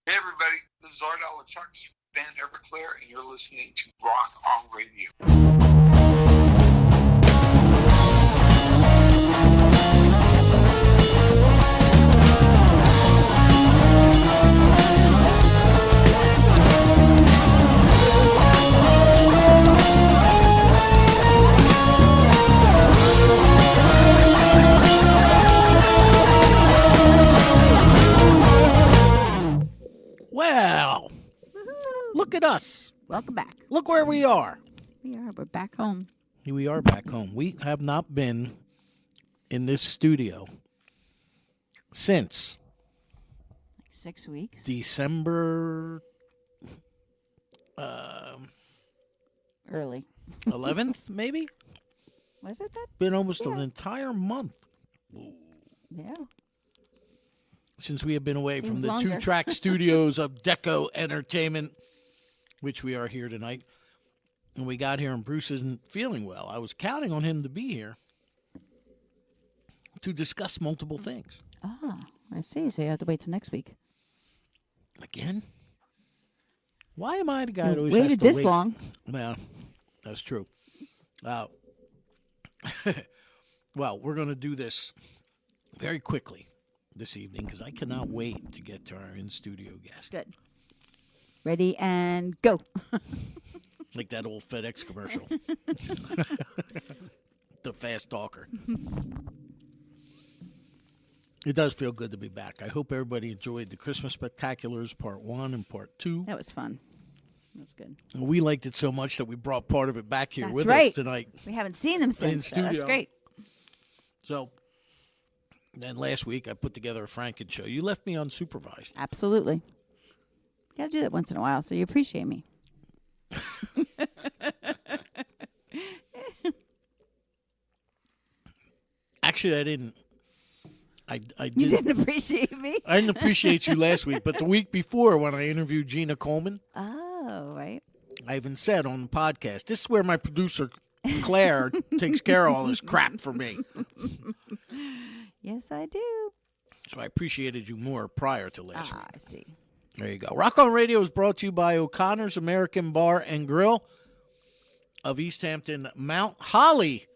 Hey everybody, this is Art Chucks, Van Everclear, and you're listening to Rock on Radio. Well, look at us. Welcome back. Look where we are. We're back home. Here we are back home. We have not been in this studio since 6 weeks. December Early. 11th, maybe? Was it that? Been almost Yeah. an entire month Yeah. since we have been away Seems from the longer. two-track studios of Deco Entertainment, which we are here tonight. And we got here and Bruce isn't feeling well. I was counting on him to be here to discuss multiple things. Ah, I see. So you have to wait till next week. Again? Why am I the guy that You always waited has to this wait? long. Yeah, that's true. Well, we're going to do this very quickly this evening because I cannot wait to get to our in-studio guest. Good. Ready and go. Like that old FedEx commercial. The fast talker. It does feel good to be back. I hope everybody enjoyed the Christmas Spectaculars Part 1 and Part 2. That was fun. That was good. We liked it so much that we brought part of it back here That's with right. us tonight. We haven't seen them since. So that's studio. great. So, then last week I put together a Franken show. You left me unsupervised. Absolutely. Got to do that once in a while, so you appreciate me. Actually, I didn't. I You didn't. didn't appreciate me? I didn't appreciate you last week, but the week before when I interviewed Gina Coleman, Oh, right. I even said on the podcast, this is where my producer Claire takes care of all this crap for me. Yes, I do. So I appreciated you more prior to last week. I see. There you go. Rock on Radio is brought to you by O'Connor's American Bar and Grill of East Hampton, Mount Holly,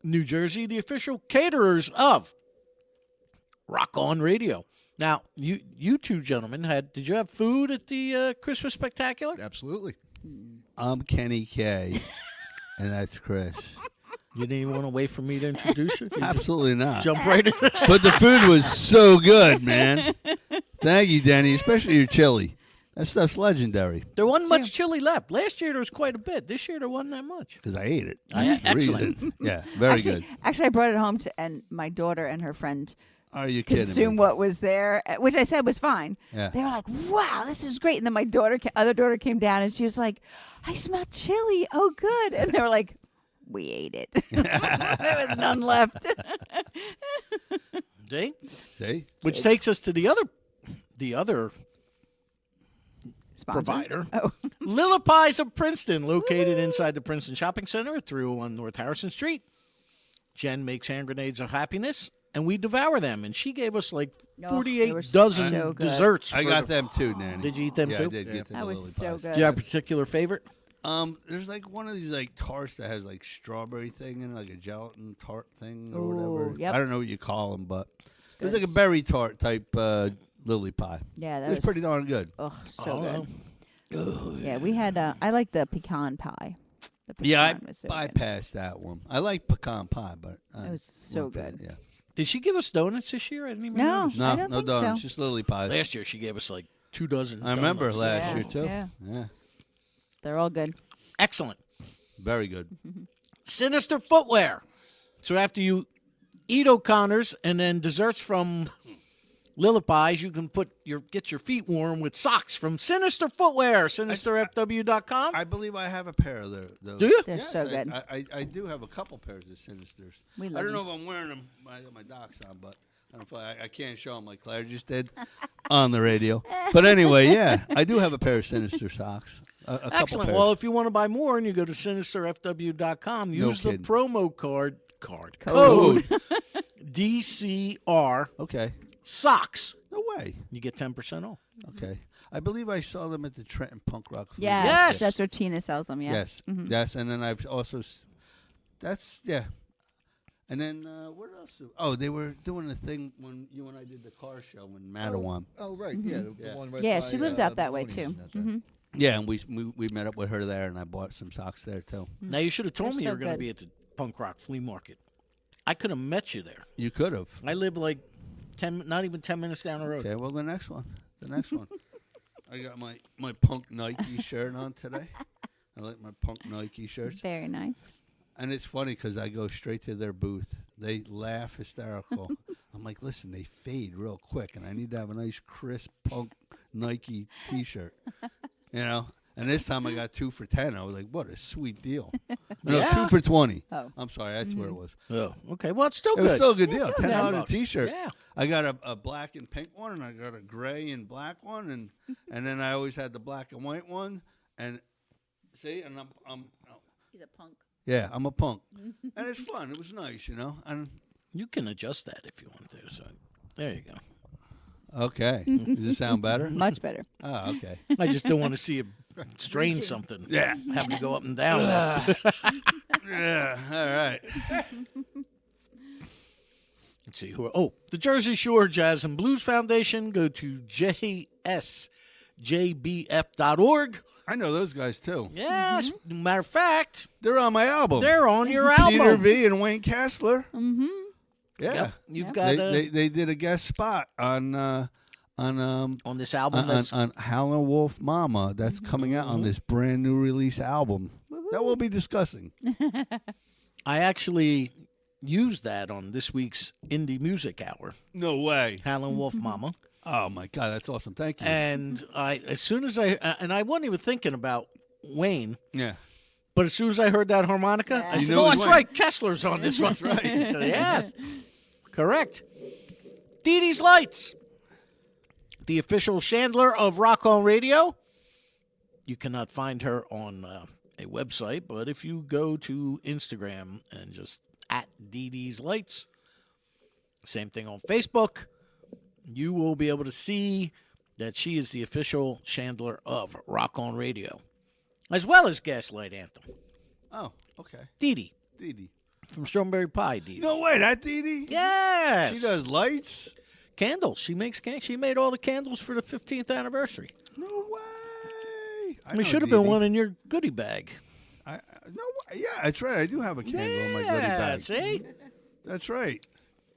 New Jersey, the official caterers of Rock on Radio. Now, you two gentlemen did you have food at the Christmas Spectacular? Absolutely. I'm Kenny K, and that's Chris. You didn't even want to wait for me to introduce you? You just Absolutely not. jump right in. But the food was so good, man. Thank you, Danny, especially your chili. That stuff's legendary There wasn't much chili left. Last year there was quite a bit. This year there wasn't that much. because I ate it. Yeah, That's the excellent. reason. Yeah, very good. Actually, I brought it home and my daughter and her friend Are you kidding consume me? what was there, which I said was fine. Yeah. They were like, "Wow, this is great!" And then my other daughter came down and she was like, "I smell chili. Oh, good!" And they were like, "We ate it. There was none left." See? See? Which takes us to the other Sponsor. provider. Oh, Lilla Pies of Princeton, located inside the Princeton Shopping Center at 301 North Harrison Street. Jen makes hand grenades of happiness, and we devour them. And she gave us like they 48 were dozen so good. desserts. I for got the- them too, Danny. Did you eat them yeah, too? I did get them. that was so good. Do you have a particular favorite? There's like one of these like tarts that has like strawberry thing in it, like a gelatin tart thing or Ooh, whatever. yep. I don't know what you call them, but it was good. like a berry tart type lily pie. Yeah, that It was pretty darn good. Oh, so Oh, good. Oh, Yeah, we had. I like the pecan pie. The pecan Yeah, was so I good. bypassed that one. I like pecan pie, but It was so went for good. it, Yeah. Did she give us donuts this year? I didn't even No. notice. No, I don't no think donuts, so. just lily pies. Last year she gave us like 2 dozen. I remember donuts. last Yeah, year too. yeah. Yeah, They're all good. Excellent. very good. Sinister Footwear. So after you eat O'Connor's and then desserts from Lilla Pies, you can get your feet warm with socks from Sinister Footwear, sinisterfw.com. I believe I have a pair of those. Do you? They're Yes, so good. I do have a couple pairs of Sinisters. We I love don't know you. if I'm wearing them. I got my docs on, but I don't feel I can't show them like Claire just did on the radio. But anyway, yeah, I do have a pair of Sinister socks. A couple Excellent. pairs. Well, if you want to buy more and you go to sinisterfw.com, use the kidding. promo code Code. DCR Okay. socks. No way. You get 10% off. Okay. I believe I saw them at the Trenton Punk Rock Flea Yes, Market. Yes. that's where Tina sells them. Yeah. Yes. Yes. And then I've also, that's, yeah. And then what else? Oh, they were doing a thing when you and I did the car show in Mattawan. Oh, right. Yeah, the one right Yeah, by, she lives out that way, Maloney's too. and that's right. Yeah, and we met up with her there, and I bought some socks there too. Now, you should have told They're me you so were going to good. be at the punk rock flea market. I could have met you there. You could have. I live like 10, not even 10 minutes down the road. Okay, well the next one. I got my punk Nike shirt on today. I like my punk Nike shirts. Very nice. And it's funny because I go straight to their booth. They laugh hysterical. I'm like, listen, they fade real quick, and I need to have a nice, crisp punk Nike T-shirt. You know? And this time I got 2 for $10. I was like, what a sweet deal. No, Yeah. 2 for $20. Oh. I'm sorry, that's where it was. Oh, okay. Well, it's still It good. was still a good deal. still $10 good. a T-shirt. Yeah. I got a black and pink one, and I got a gray and black one, and then I always had the black and white one. And see, and I'm He's a punk. yeah, I'm a punk, and it's fun. It was nice, you know. And You can adjust that if you want to. So there you go. okay, does it sound better? Much better. Oh, okay. I just don't want to see you strain something. Yeah. Having to go up and down. Yeah. All right. Let's see who. Oh, the Jersey Shore Jazz and Blues Foundation. Go to jsjbf.org. I know those guys too. Yes. Matter of fact, They're on my album. they're on your album. Peter V and Wayne Kessler. Mm-hmm. Yeah. Yep. You've got They did a guest spot on this album. That's on Howlin' Wolf Mama. That's coming out on this brand new release album that we'll be discussing. I actually used that on this week's Indie Music Hour. No way. Howlin' Wolf Mama. Oh my God, that's awesome. Thank you. And as soon as I wasn't even thinking about Wayne, Yeah. but as soon as I heard that harmonica, Yeah. I You said, know "Oh, it's that's Wayne." right, Kessler's on this one." That's right. So, yeah, correct. Dee Dee's Lights, the official chandler of Rock On Radio. You cannot find her on a website, but if you go to Instagram and just at Dee Dee's Lights, same thing on Facebook, you will be able to see that she is the official chandler of Rock On Radio, as well as Gaslight Anthem. Oh, okay. Dee Dee Dee Dee. from Strawberry Pie. Dee Dee. No way, that Dee Dee? Yes. She does lights? Candles. She makes She made all the candles for the 15th anniversary. No way. There should have been one in your goodie bag. No way. Yeah, that's right. I do have a candle in my goodie Yeah, bag. see? That's right.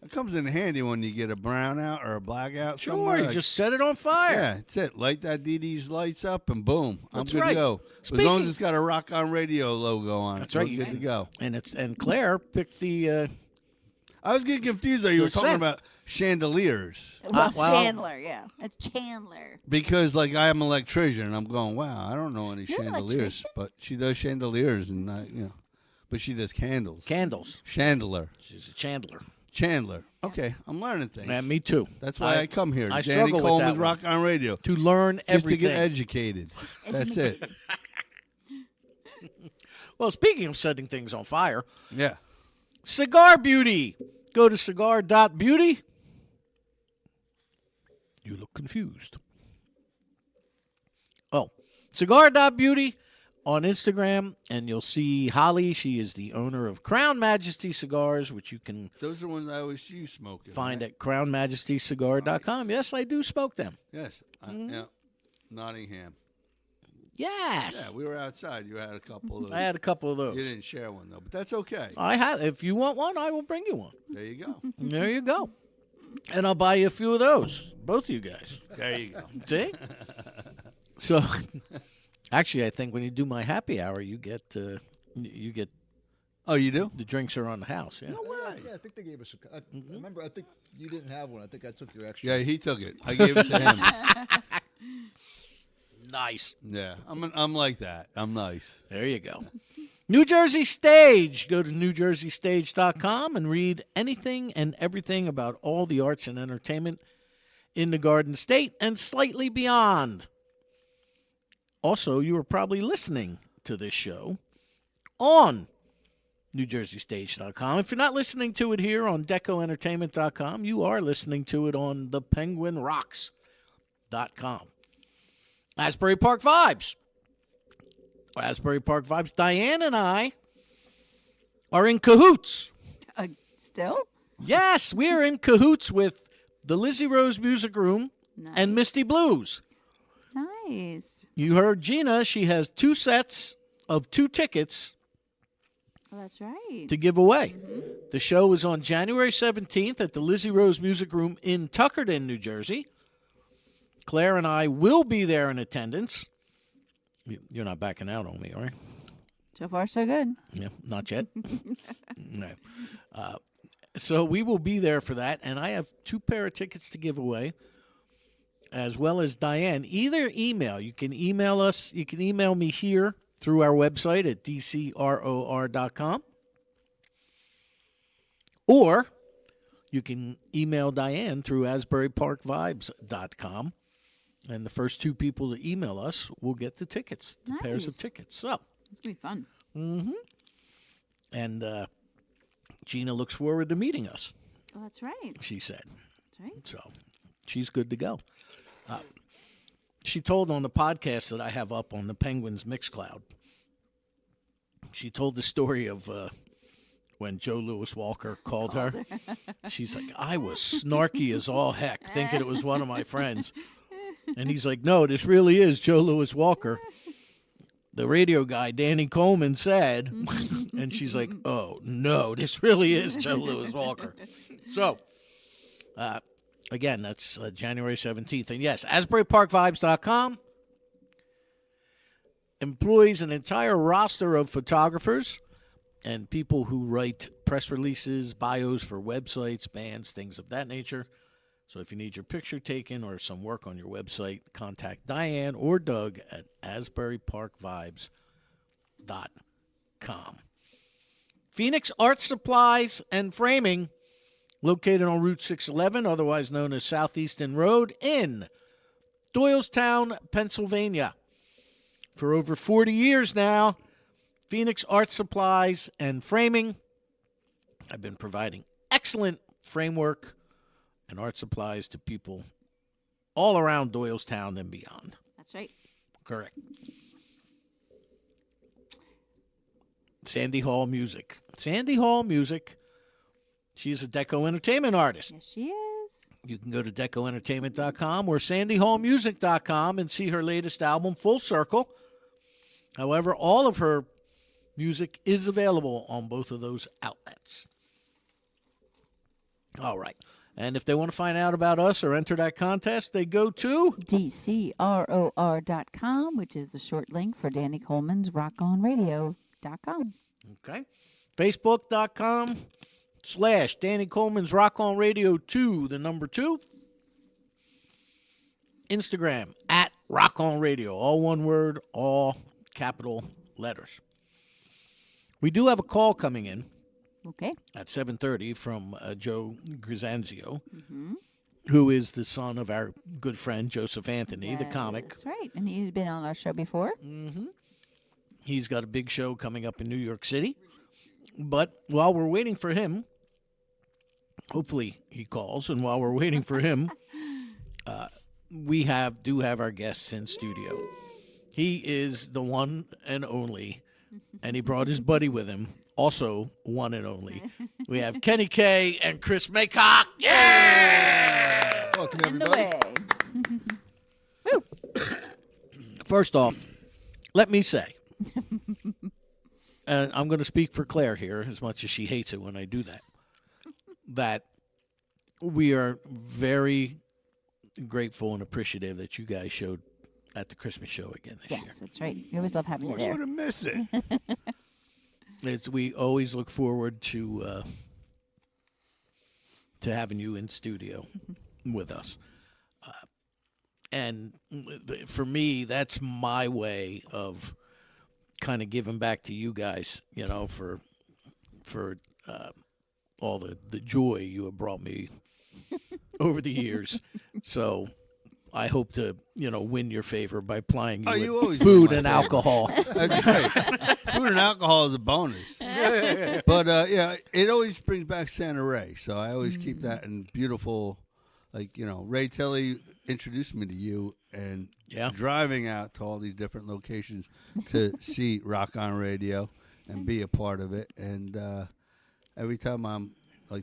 It comes in handy when you get a brownout or a blackout Sure, somewhere. you just set it on fire. Yeah, that's it. Light that Dee Dee's lights up and boom. I'm That's good right. to go. As long Speaking- as it's got a Rock On Radio logo on it. That's right. We're good to go. And Claire picked the I was getting confused though. You The were talking set. about chandeliers. Well, well- Chandler, yeah. That's Chandler. Because like I am an electrician and I'm going, wow, I don't know any You're an chandeliers. electrician? But she does chandeliers and but she does candles. candles. Chandler. She's a chandler. Chandler. Okay, I'm learning things. Yeah, me too. That's why I come here. I Danny struggle with Coleman's that one. Rock On Radio. To learn Just everything. to get educated. That's it. Well, speaking of setting things on fire, Yeah. Cigar Beauty. Go to cigar.beauty. You look confused. Oh, cigar.beauty on Instagram, and you'll see Holly. She is the owner of Crown Majesty Cigars, which you can Those are ones I always see you smoking. find right? at crownmajestycigar.com. Yes, I do smoke them. Yes. Yeah. Nottingham. Yes. Yeah, we were outside. You had a couple of those. I had a couple of those. You didn't share one though, but that's okay. I have. If you want one, I will bring you one. There you go. There you go. And I'll buy you a few of those. Both of you guys. There you go. See? So, actually, I think when you do my happy hour, you get Oh, you do? the drinks are on the house. Yeah. No way. Yeah, I think they gave us I remember, I think you didn't have one. I think I took your extra. Yeah, he took it. I gave it to him. Nice. Yeah, I'm like that. I'm nice. There you go. New Jersey Stage. Go to newjerseystage.com and read anything and everything about all the arts and entertainment in the Garden State and slightly beyond. Also, you are probably listening to this show on NewJerseyStage.com. If you're not listening to it here on DecoEntertainment.com, you are listening to it on thepenguinrocks.com. Asbury Park Vibes. Asbury Park Vibes. Diane and I are in cahoots. Still? Yes, we are in cahoots with the Lizzie Rose Music Room Nice. and Misty Blues. Nice. You heard Gina. She has 2 sets of 2 tickets Well, that's right. to give away. The show is on January 17th at the Lizzie Rose Music Room in Tuckerton, New Jersey. Claire and I will be there in attendance. You're not backing out on me, are you? So far, so good. Yeah, not yet. No. So we will be there for that, and I have 2 pair of tickets to give away, as well as Diane. Either email. You can email us. You can email me here through our website at dcror.com, or you can email Diane through asburyparkvibes.com, and the first 2 people to email us will get the tickets, the pairs of Nice. tickets. So. It's going to be fun. And Gina looks forward to meeting us, Oh, that's right. she said. That's right. So she's good to go. She told on the podcast that I have up on the Penguins Mixcloud, she told the story of when Joe Louis Walker called her. She's like, I was snarky as all heck, thinking it was one of my friends. And he's like, no, this really is Joe Louis Walker. The radio guy, Danny Coleman, said, and she's like, oh, no, this really is Joe Louis Walker. So, again, that's January 17th. And yes, AsburyParkVibes.com employs an entire roster of photographers and people who write press releases, bios for websites, bands, things of that nature. So if you need your picture taken or some work on your website, contact Diane or Doug at AsburyParkVibes.com. Phoenix Art Supplies and Framing, located on Route 611, otherwise known as Southeastern Road, in Doylestown, Pennsylvania. For over 40 years now, Phoenix Art Supplies and Framing have been providing excellent framework and art supplies to people all around Doylestown and beyond. That's right. Correct. Sandy Hall Music. Sandy Hall Music. She's a Deco Entertainment artist. Yes, she is. You can go to DecoEntertainment.com or SandyHallMusic.com and see her latest album, Full Circle. However, all of her music is available on both of those outlets. All right. And if they want to find out about us or enter that contest, they go to DCROR.com, which is the short link for Danny Coleman's RockOnRadio.com. okay, Facebook.com/Danny Coleman's Rock On Radio 2, the number 2. Instagram at Rock On Radio, all one word, all capital letters. We do have a call coming in Okay. at 7:30 from Joe Grisanzio, who is the son of our good friend Joseph Anthony, the comic. That's right. And he's been on our show before. He's got a big show coming up in New York City. But while we're waiting for him, hopefully he calls, and while we're waiting for him, we do have our guests in studio. He is the one and only, and he brought his buddy with him, also one and only. We have Kenny K and Chris Macock. Yeah! Welcome, In the everybody. way. First off, let me say, and I'm going to speak for Claire here, as much as she hates it when I do that, that we are very grateful and appreciative that you guys showed at the Christmas show again this Yes, that's right. We always love having you I there. would have missed it. year. We always look forward to having you in studio with us. And for me, that's my way of kind of giving back to you guys, you know, for all the joy you have brought me over the years. So I hope to, win your favor by plying you you with always food win my and favor. alcohol. That's right. Food and alcohol is a bonus. But it always brings back Santa Ray. So I always keep that in beautiful, Ray Tilley introduced me to you, and driving out to all these different locations to see Rock On Radio and be a part of it. And every time I'm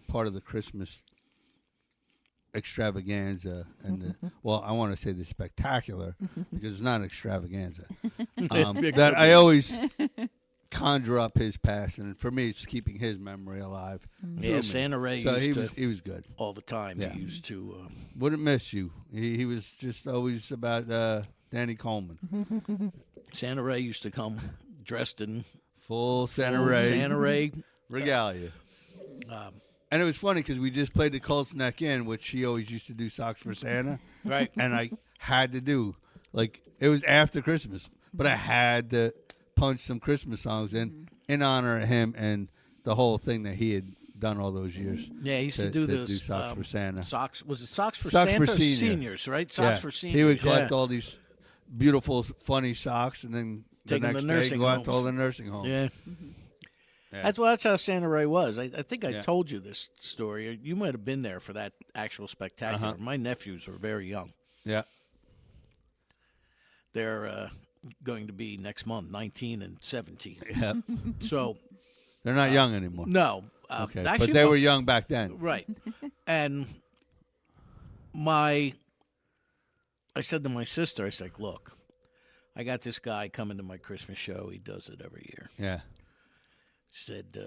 part of the Christmas extravaganza and I want to say the spectacular because it's not an extravaganza. That I always conjure up his past, and for me, it's keeping his memory alive. Yeah, Santa Ray So used he was good all the time. Yeah. He used to. Wouldn't miss you. He was just always about Danny Coleman. Santa Ray used to come dressed in Full Santa full Ray Santa Ray. regalia. And it was funny because we just played the Colts Neck In, which he always used to do socks for Santa. Right. And I had to do, it was after Christmas, but I had to punch some Christmas songs in honor of him and the whole thing that he had done all those years. Yeah, he used to do this. socks for Santa. Was it socks for Socks Santa? for or senior. seniors, right? Socks for seniors. He would collect yeah. all these beautiful, funny socks, and then Take 'em the to next day nursing go out to homes. all the nursing homes. Yeah. Yeah. That's how Santa Ray was. I think I Yeah. told you this story. You might have been there for that actual spectacular. Uh-huh. My nephews were very young. Yeah. They're going to be next month, 19 and 17. Yeah. So, They're not young anymore. no. Okay. Actually, But they were young back then. right. And I said to my sister, I said, look, I got this guy coming to my Christmas show. He does it every year. Yeah. Said,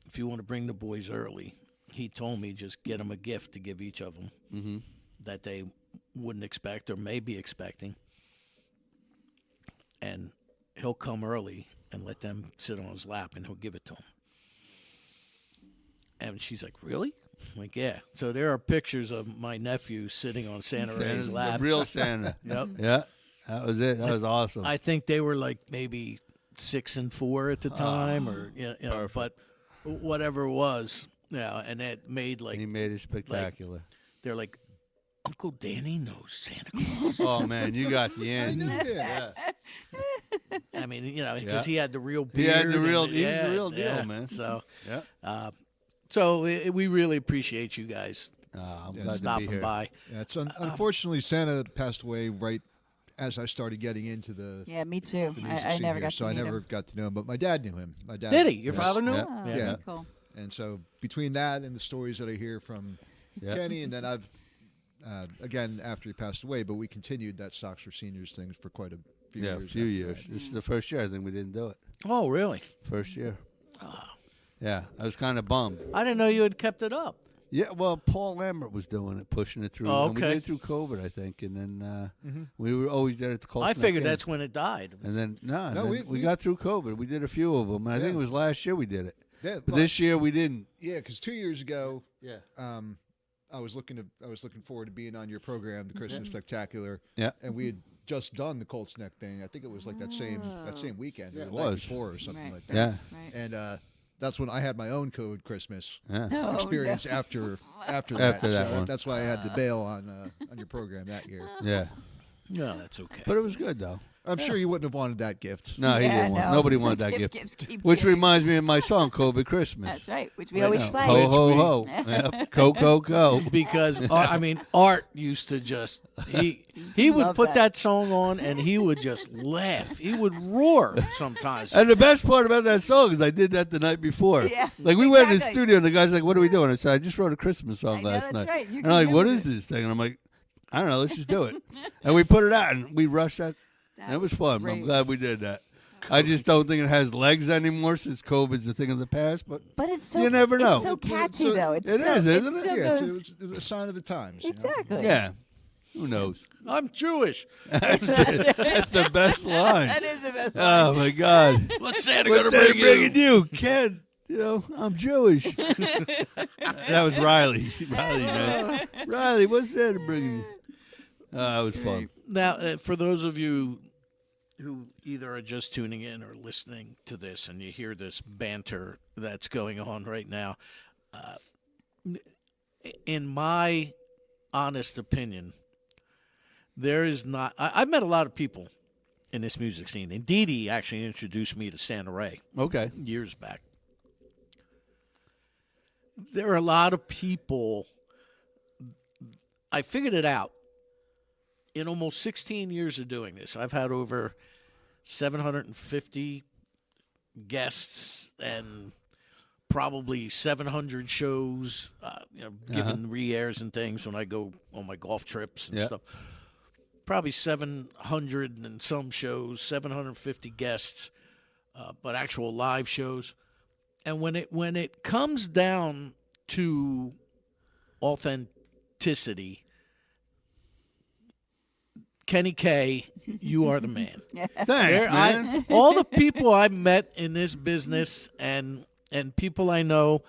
if you want to bring the boys early, he told me just get them a gift to give each of them that they wouldn't expect or may be expecting. And he'll come early and let them sit on his lap, and he'll give it to them. And she's like, really? I'm like, yeah. So there are pictures of my nephew sitting on Santa Ray's Santa's lap. the real Santa. Yep. Yeah. That was it. That was awesome. I think they were like maybe 6 and 4 at the time, or but whatever it was, and it made he made it spectacular. they're like, Uncle Danny knows Santa Claus. Oh man, you got the end. Yeah. I mean, because Yeah. he had the real He beard. had the real. and- He was yeah, the real deal, yeah. man. So, Yeah. we really appreciate you guys I'm Yeah, glad to be stopping here. by. Yeah, it's unfortunately Santa passed away right as I started getting into the Yeah, me too. the music I scene never here, got so to I meet never him. got to know him. But my dad knew him. My dad Did he? Your yes. father knew? Yeah. Oh, Yeah. cool. And so between that and the stories that I hear from Yeah. Kenny, and then I've again after he passed away, but we continued that Socks for Seniors thing for quite a few Yeah, a years. few after years. that. This is the first year I think we didn't do it. Oh, really? First year. Yeah, I was kind of bummed. I didn't know you had kept it up. Yeah, well, Paul Lambert was doing it, pushing it through. Oh, And we okay. did it through COVID, I think, and then we were always there at the Colts I Neck figured In. that's when it died. And then No, we we- got through COVID. We did a few of them, and I think it Yeah. was last year we did it. Yeah, But this year we didn't. yeah, because 2 years ago, Yeah. I was looking forward to being on your program, the Christmas Spectacular. Yeah. And we had just done the Colts Neck thing. I think it was like that same weekend, or it the night was. before, or something Right. like that. Yeah. Right. And that's when I had my own COVID Christmas Yeah. Oh, experience no. after After that. that So one. that's why I had to bail on your program that year. Yeah. No, that's okay. But it was good though. I'm sure you wouldn't have wanted that gift. No, he Yeah, didn't want. no. Nobody wanted that gift. Gifts keep Which giving. reminds me of my song "COVID Christmas." That's right, which we Right always now. play. Ho ho we- ho! Yep. Co. because Art used to just he would Love put that. that song on and he would just laugh. He would roar sometimes. And the best part about that song is I did that the night before. Yeah, Like we went in the exactly. studio and the guy's like, "What are we doing?" I said, "I just wrote a Christmas song I know, last that's night." right. You And can I'm like, "What remember is this thing?" And I'm like, "I don't know. Let's just do it." And we put it out and we rushed that. And it was fun. I'm great. glad we did that. I just don't think it has legs anymore since COVID's a thing of the past. But But it's so You never know. It's so catchy So- though. It's It still, is, isn't it? it? Still Yeah, goes, it's a sign of the times. you know? exactly. yeah, who knows? I'm Jewish. That's the best line. That is the best. Oh my God! What's Santa What's gonna Santa bring bringing you? you, Ken? You know, I'm Jewish. That was Riley. Riley, man. Riley, what's Santa bringing you? That was fun. Now, for those of you who either are just tuning in or listening to this, and you hear this banter that's going on right now, in my honest opinion, there is not. I've met a lot of people in this music scene, and Dee Dee actually introduced me to Santa Ray Okay. years back. There are a lot of people. I figured it out in almost 16 years of doing this. I've had over 750 guests and probably 700 shows, given re-airs and things when I go on my golf trips and stuff. Probably 700 and some shows, 750 guests, but actual live shows. And when it comes down to authenticity, Kenny K, you are the man. Thanks, man. All the people I met in this business and people I know,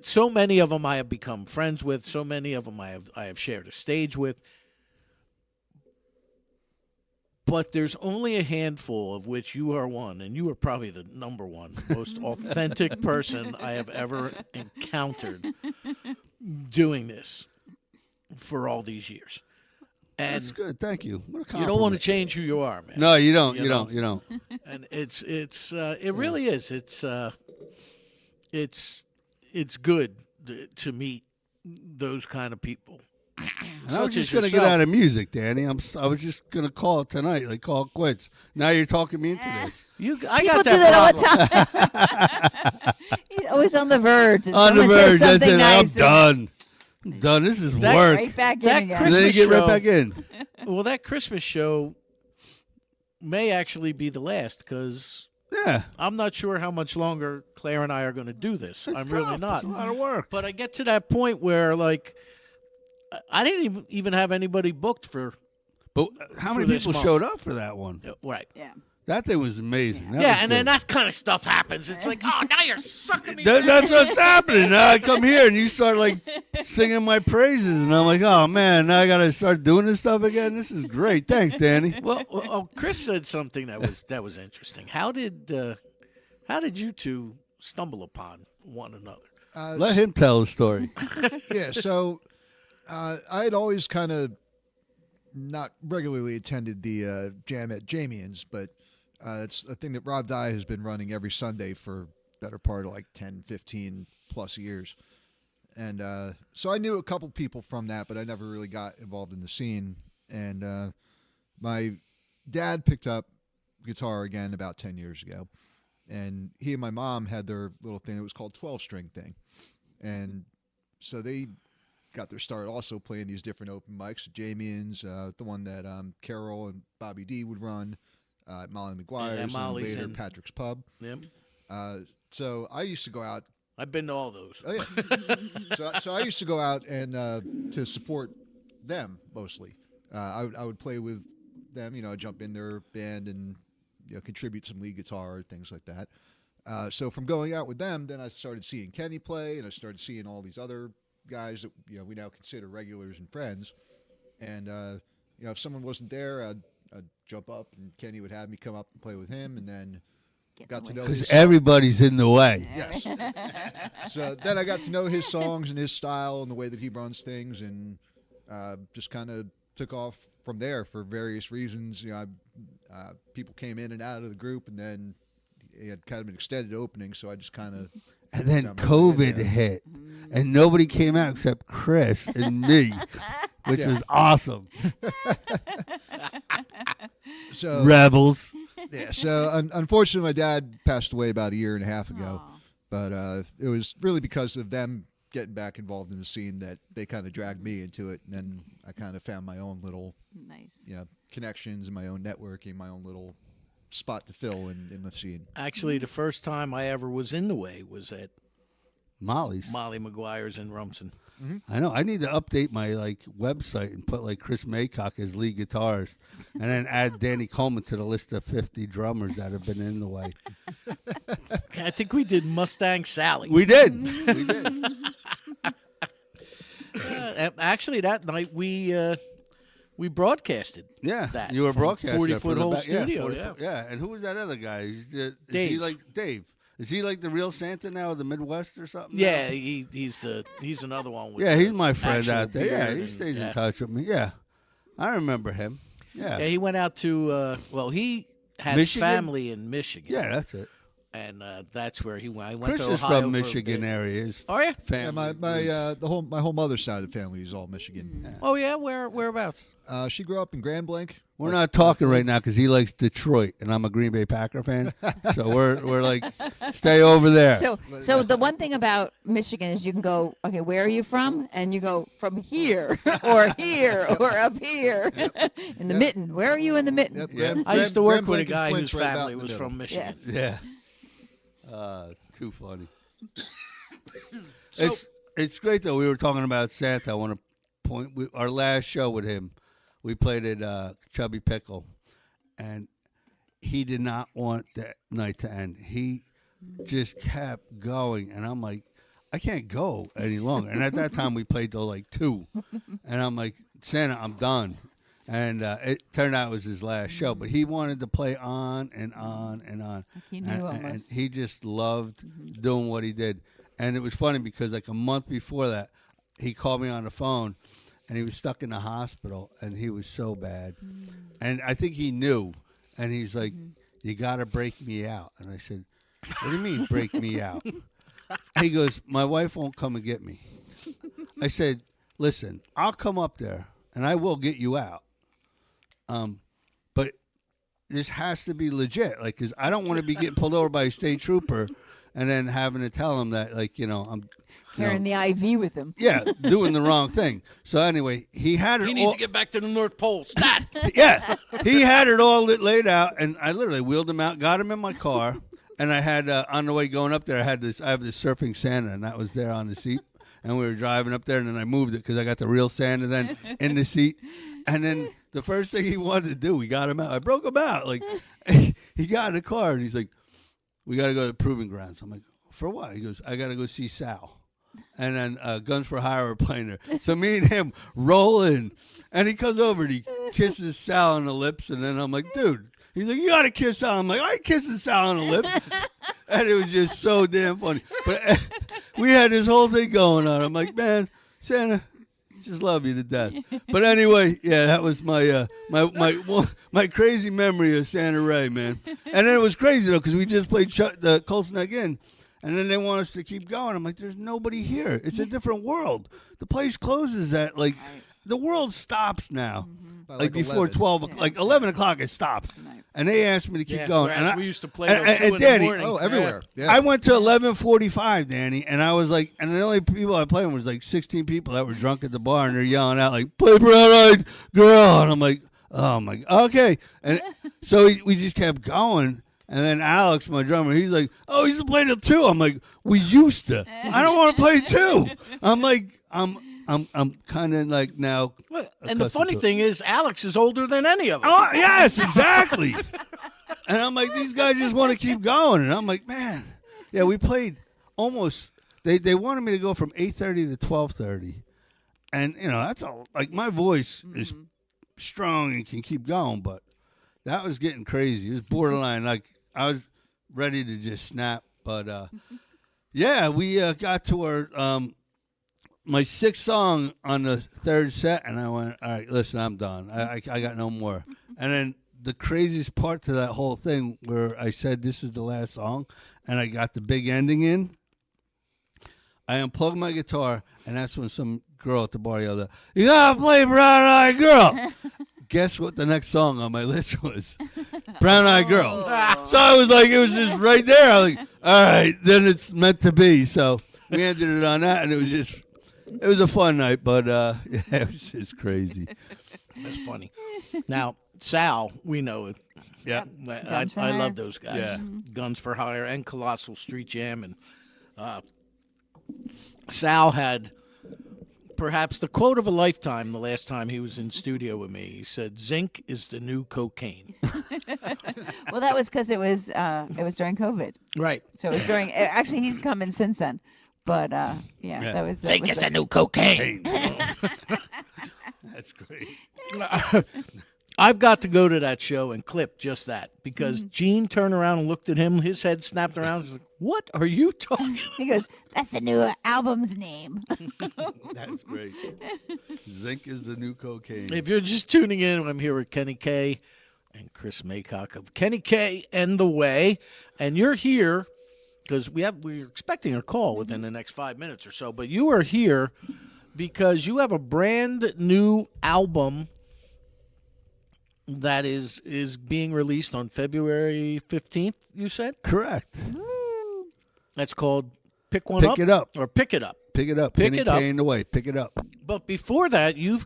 so many of them I have become friends with. So many of them I have shared a stage with. But there's only a handful of which you are one, and you are probably the number one most authentic person I have ever encountered doing this for all these years. And That's good. Thank you. What a you don't want to compliment. change who you are, man. No, you don't. You You know? don't. You don't. And it really is. It's good to meet those kind of people. And I was just going to get out of music, Danny. I was just going to call it tonight, like call it quits. Now you're talking me into this. I People got do that all that the time. He's always on the verge. And On the someone says verge. That's something it. nice. I'm done. I'm done. This is That- work. Right back in That again. And then you Christmas get right show- back in. Well, that Christmas show may actually be the last because Yeah. I'm not sure how much longer Claire and I are going to do this. It's I'm really tough. not. It's a lot of work. But I get to that point where, like, I didn't even have anybody booked for But how for many this people month. showed up for that one? right. Yeah. That thing was amazing. That Yeah, was and then good. that kind of stuff happens. It's like, oh, now you're sucking me. That's what's happening. Now I come here and you start like singing my praises, and I'm like, oh man, now I got to start doing this stuff again. This is great. Thanks, Danny. Well, Chris said something that was interesting. How did you two stumble upon one another? Let him tell the story. Yeah, so I had always kind of not regularly attended the jam at Jamian's, but it's a thing that Rob Dye has been running every Sunday for better part of like 10, 15 plus years. And so I knew a couple people from that, but I never really got involved in the scene. And my dad picked up guitar again about 10 years ago. And he and my mom had their little thing that was called 12-string thing. And so they got their start also playing these different open mics at Jamian's, the one that Carol and Bobby D would run, Molly McGuire's, and Molly's later in- Patrick's Pub. Yep. So I used to go out. I've been to all those. Oh yeah. so I used to go out and to support them mostly. I would play with them. I'd jump in their band and contribute some lead guitar, things like that. So from going out with them, then I started seeing Kenny play, and I started seeing all these other guys that we now consider regulars and friends. And if someone wasn't there, I'd jump up, and Kenny would have me come up and play with him, and then got to know his Because everybody's in the way. Yes. So then I got to know his songs and his style and the way that he runs things, and just kind of took off from there for various reasons. People came in and out of the group, and then it had kind of an extended opening, so I just kind of. And then jumped right COVID in there. hit, and nobody came out except Chris and me, which Yeah. was awesome. So Rebels. yeah, so unfortunately, my dad passed away about a year and a half ago. Aw. But it was really because of them getting back involved in the scene that they kind of dragged me into it, and then I kind of found my own little, Nice. connections and my own networking, my own little spot to fill in the scene. Actually, the first time I ever was in the way was at Molly's. Molly McGuire's in Rumson. I know. I need to update my website and put Chris Macock as lead guitarist, and then add Danny Coleman to the list of 50 drummers that have been in the way. I think we did Mustang Sally. We did. We did. Actually, that night we broadcasted. Yeah, That you were from broadcasting 40 that foot from the whole back. studio, 40 yeah. foot- yeah. And who was that other guy? Is he Dave. like Dave? Is he like the real Santa now of the Midwest or something? Yeah, he's another one. With Yeah, the he's my friend actual out there. Yeah, beard he and- stays yeah. in touch with me. Yeah, I remember him. Yeah, Yeah, he went out to he had Michigan? family in Michigan. yeah, that's it. And that's where he went. He went Chris to is Ohio from for a Michigan bit. area. His Are you? family. Yeah, my whole mother's side of the family is all Michigan. Oh yeah, whereabouts? She grew up in Grand Blanc. We're not talking right now because he likes Detroit, and I'm a Green Bay Packer fan. So we're like, stay over there. So the one thing about Michigan is you can go, okay, where are you from? And you go from here or up here in the mitten. Where are you in the mitten? Yep, Yeah. I used to work Grand with a Blanc guy and whose Flint's right about family in the was middle. from Michigan. Yeah. Too funny. So- It's great though. We were talking about Santa. I want to point. Our last show with him, we played at Chubby Pickle, and he did not want that night to end. He just kept going, and I'm like, I can't go any longer. And at that time, we played till like 2, and I'm like, Santa, I'm done. And it turned out it was his last show, but he wanted to play on and on and on. He knew and almost. he just loved doing what he did. And it was funny because like a month before that, he called me on the phone, and he was stuck in the hospital, and he was so bad. And I think he knew, and he's like, you got to break me out. And I said, what do you mean break me out? And he goes, my wife won't come and get me. I said, listen, I'll come up there, and I will get you out. But this has to be legit, like, because I don't want to be getting pulled over by a state trooper and then having to tell him that, like, I'm Carrying the IV with him. yeah, doing the wrong thing. So anyway, he had it He all. needs to get back to the North Pole. Stat! Yeah, he had it all laid out, and I literally wheeled him out, got him in my car, and I had on the way going up there, I have this surfing Santa, and that was there on the seat, and we were driving up there, and then I moved it because I got the real Santa then in the seat, and then the first thing he wanted to do, we got him out. I broke him out. Like he got in the car, and he's like, "We got to go to the proving grounds." I'm like, "For what?" He goes, "I got to go see Sal." And then Guns for Hire were playing there. So me and him roll in, and he comes over and he kisses Sal on the lips, and then I'm like, dude. He's like, you got to kiss Sal. I'm like, I ain't kissing Sal on the lips. And it was just so damn funny. But we had this whole thing going on. I'm like, man, Santa, just love you to death. But anyway, yeah, that was my my crazy memory of Santa Ray, man. And then it was crazy, though, because we just played the Colts Neck In. And then they want us to keep going. I'm like, there's nobody here. It's a different world. The place closes at, like, the world stops now. By Like before 11. 12 o'clock. Like 11 o'clock, it stops. And they asked me to keep Yeah, going. whereas And I, we used to play and- till 2 and in Danny, the morning. Oh, everywhere. Yeah. I went to 11:45, Danny, and I was like, and the only people I played with was like 16 people that were drunk at the bar, and they're yelling out like, "Play Brown Eyed Girl," and I'm like, "Oh my, okay." And so we just kept going, and then Alex, my drummer, he's like, "Oh, he used to play till 2." I'm like, "We used to. I don't want to play 2." I'm like, I'm kind of like now. And the accustomed funny to it. thing is, Alex is older than any of us. Oh, yes, exactly. And I'm like, these guys just want to keep going. And I'm like, man, yeah, we played almost. They wanted me to go from 8:30 to 12:30, and that's like my voice is strong and can keep going, but that was getting crazy. It was borderline. Like I was ready to just snap, but yeah, we got to our my 6th song on the 3rd set, and I went, all right, listen, I'm done. I got no more. And then the craziest part to that whole thing where I said this is the last song, and I got the big ending in, I unplugged my guitar, and that's when some girl at the bar yelled out, "You gotta play Brown Eyed Girl." Guess what the next song on my list was? Brown Eyed Girl. So I was like, it was just right there. I was like, all right, then it's meant to be. So we ended it on that, and it was a fun night, but yeah, it was just crazy. That's funny. Now, Sal, we know it. Yeah. I for I Hire. love those guys. Yeah. Guns for Hire and Colossal Street Jam. And Sal had perhaps the quote of a lifetime the last time he was in studio with me. He said, "Zinc is the new cocaine." Well, that was because it was during COVID. Right. So it was during. Actually, he's coming since then. But yeah, that was. Zinc is the new cocaine. That's great. I've got to go to that show and clip just that because Gene turned around and looked at him. His head snapped around. He's like, "What are you talking?" He goes, "That's the new album's name." That's great. Zinc is the new cocaine. If you're just tuning in, I'm here with Kenny K and Chris Macock of Kenny K and the Way, and you're here because we're expecting a call within the next 5 minutes or so. But you are here because you have a brand new album that is being released on February 15th, you said? Correct. That's called Pick One Pick Up? It Up. Or Pick It Up. Pick it up. Pick Kenny it up. K in the Way. Pick it up. But before that, you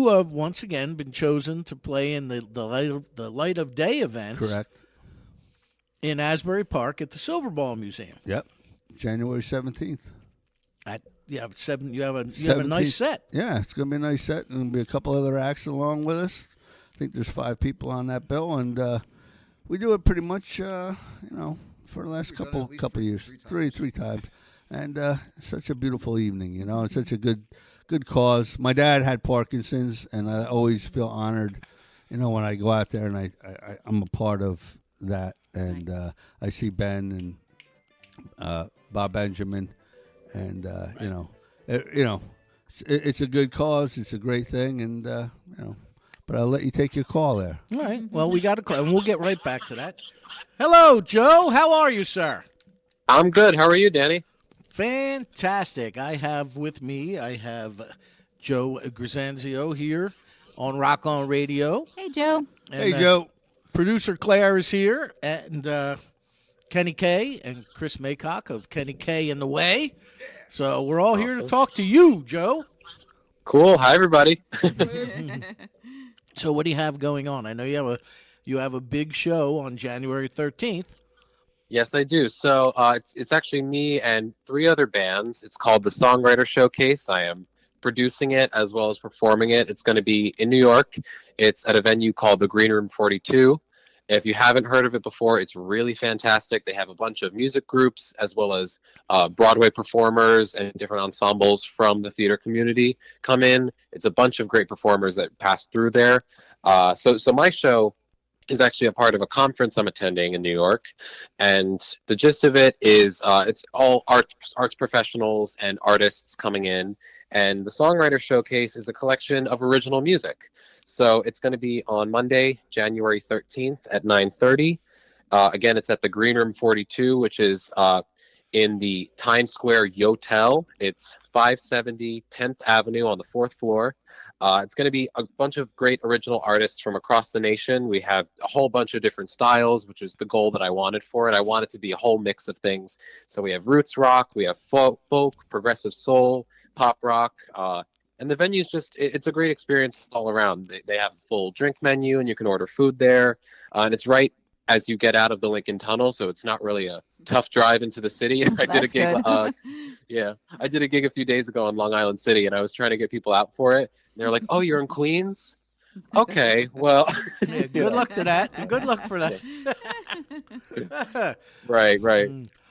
have once again been chosen to play in the Light of Day events. Correct. In Asbury Park at the Silver Ball Museum. Yep. January 17th. You have a nice set. Yeah, it's going to be a nice set. And there'll be a couple other acts along with us. I think there's 5 people on that bill, and we do it pretty much, for the last couple of years, three times, and such a beautiful evening, It's such a good cause. My dad had Parkinson's, and I always feel honored, when I go out there and I'm a part of that, and I see Ben and Bob Benjamin, and it's a good cause. It's a great thing, and But I'll let you take your call there. All right. Well, we got a call, and we'll get right back to that. Hello, Joe. How are you, sir? I'm good. How are you, Danny? Fantastic. I have Joe Grisanzio here on Rock On Radio. Hey, Joe. And, Hey, Joe. Producer Claire is here, and Kenny K and Chris Macock of Kenny K and the Way. So we're all here to talk to you, Joe. Cool. Hi, everybody. So what do you have going on? I know you have a big show on January 13th. Yes, I do. So it's actually me and 3 other bands. It's called the Songwriter Showcase. I am producing it as well as performing it. It's going to be in New York. It's at a venue called the Green Room 42. If you haven't heard of it before, it's really fantastic. They have a bunch of music groups as well as Broadway performers and different ensembles from the theater community come in. It's a bunch of great performers that pass through there. So my show is actually a part of a conference I'm attending in New York. And the gist of it is it's all arts professionals and artists coming in. And the Songwriter Showcase is a collection of original music. So it's going to be on Monday, January 13th at 9:30. Again, it's at the Green Room 42, which is in the Times Square Yotel. It's 570 10th Avenue on the 4th floor. It's going to be a bunch of great original artists from across the nation. We have a whole bunch of different styles, which is the goal that I wanted for it. I want it to be a whole mix of things. So we have roots rock, we have folk, progressive soul, pop rock, and the venue's it's a great experience all around. They have a full drink menu, and you can order food there. And it's right as you get out of the Lincoln Tunnel, so it's not really a tough drive into the city. I did a gig. I did a gig a few days ago in Long Island City, and I was trying to get people out for it. And they're like, "Oh, you're in Queens? Okay, well." Yeah, good luck to that. And good luck for that. Right.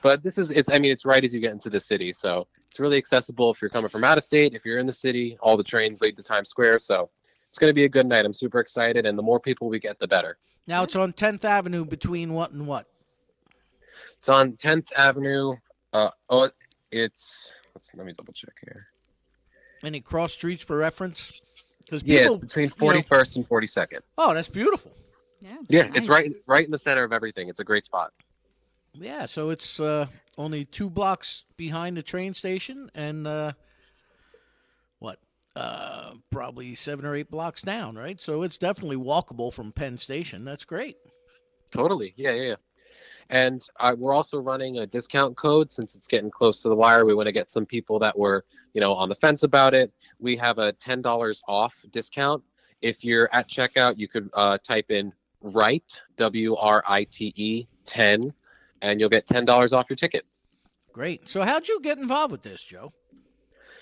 But it's right as you get into the city, so it's really accessible if you're coming from out of state. If you're in the city, all the trains lead to Times Square, so it's going to be a good night. I'm super excited, and the more people we get, the better. Now it's on 10th Avenue between what and what? It's on 10th Avenue. Let me double check here. Any cross streets for reference? It's between 41st and 42nd. Oh, that's beautiful. Yeah, nice. it's right in the center of everything. It's a great spot. Yeah, so it's only 2 blocks behind the train station and probably 7 or 8 blocks down, right? So it's definitely walkable from Penn Station. That's great. Totally. Yeah. And we're also running a discount code since it's getting close to the wire. We want to get some people that were, on the fence about it. We have a $10 off discount. If you're at checkout, you could type in WRITE, WRITE 10, and you'll get $10 off your ticket. Great. So how'd you get involved with this, Joe?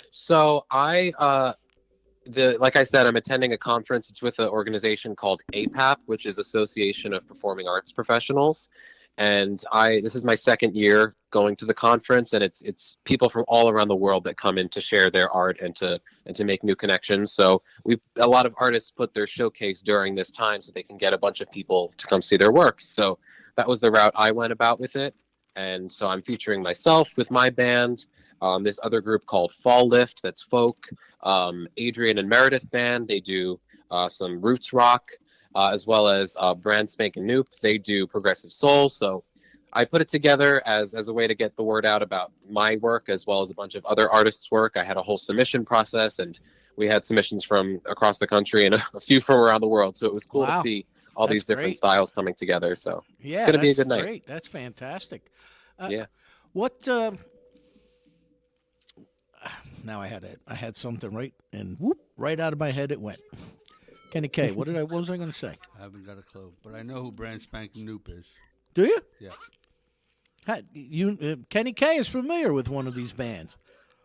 So like I said, I'm attending a conference. It's with an organization called APAP, which is Association of Performing Arts Professionals. and this is my second year going to the conference, and it's people from all around the world that come in to share their art and to make new connections. So a lot of artists put their showcase during this time so they can get a bunch of people to come see their work. So that was the route I went about with it. And so I'm featuring myself with my band, this other group called Fall Lift, that's folk, Adrian and Meredith band. They do some roots rock, as well as Brand Spank and Noop. They do progressive soul. So I put it together as a way to get the word out about my work, as well as a bunch of other artists' work. I had a whole submission process, and we had submissions from across the country and a few from around the world. So it was cool to see all these different styles coming together. So yeah, it's going to be a good great. night. That's fantastic. Yeah. What? Now I had something right, and whoop, right out of my head it went. Kenny K, what was I going to say? I haven't got a clue, but I know who Brand Spanking Noop is. Do you? Yeah. Kenny K is familiar with one of these bands.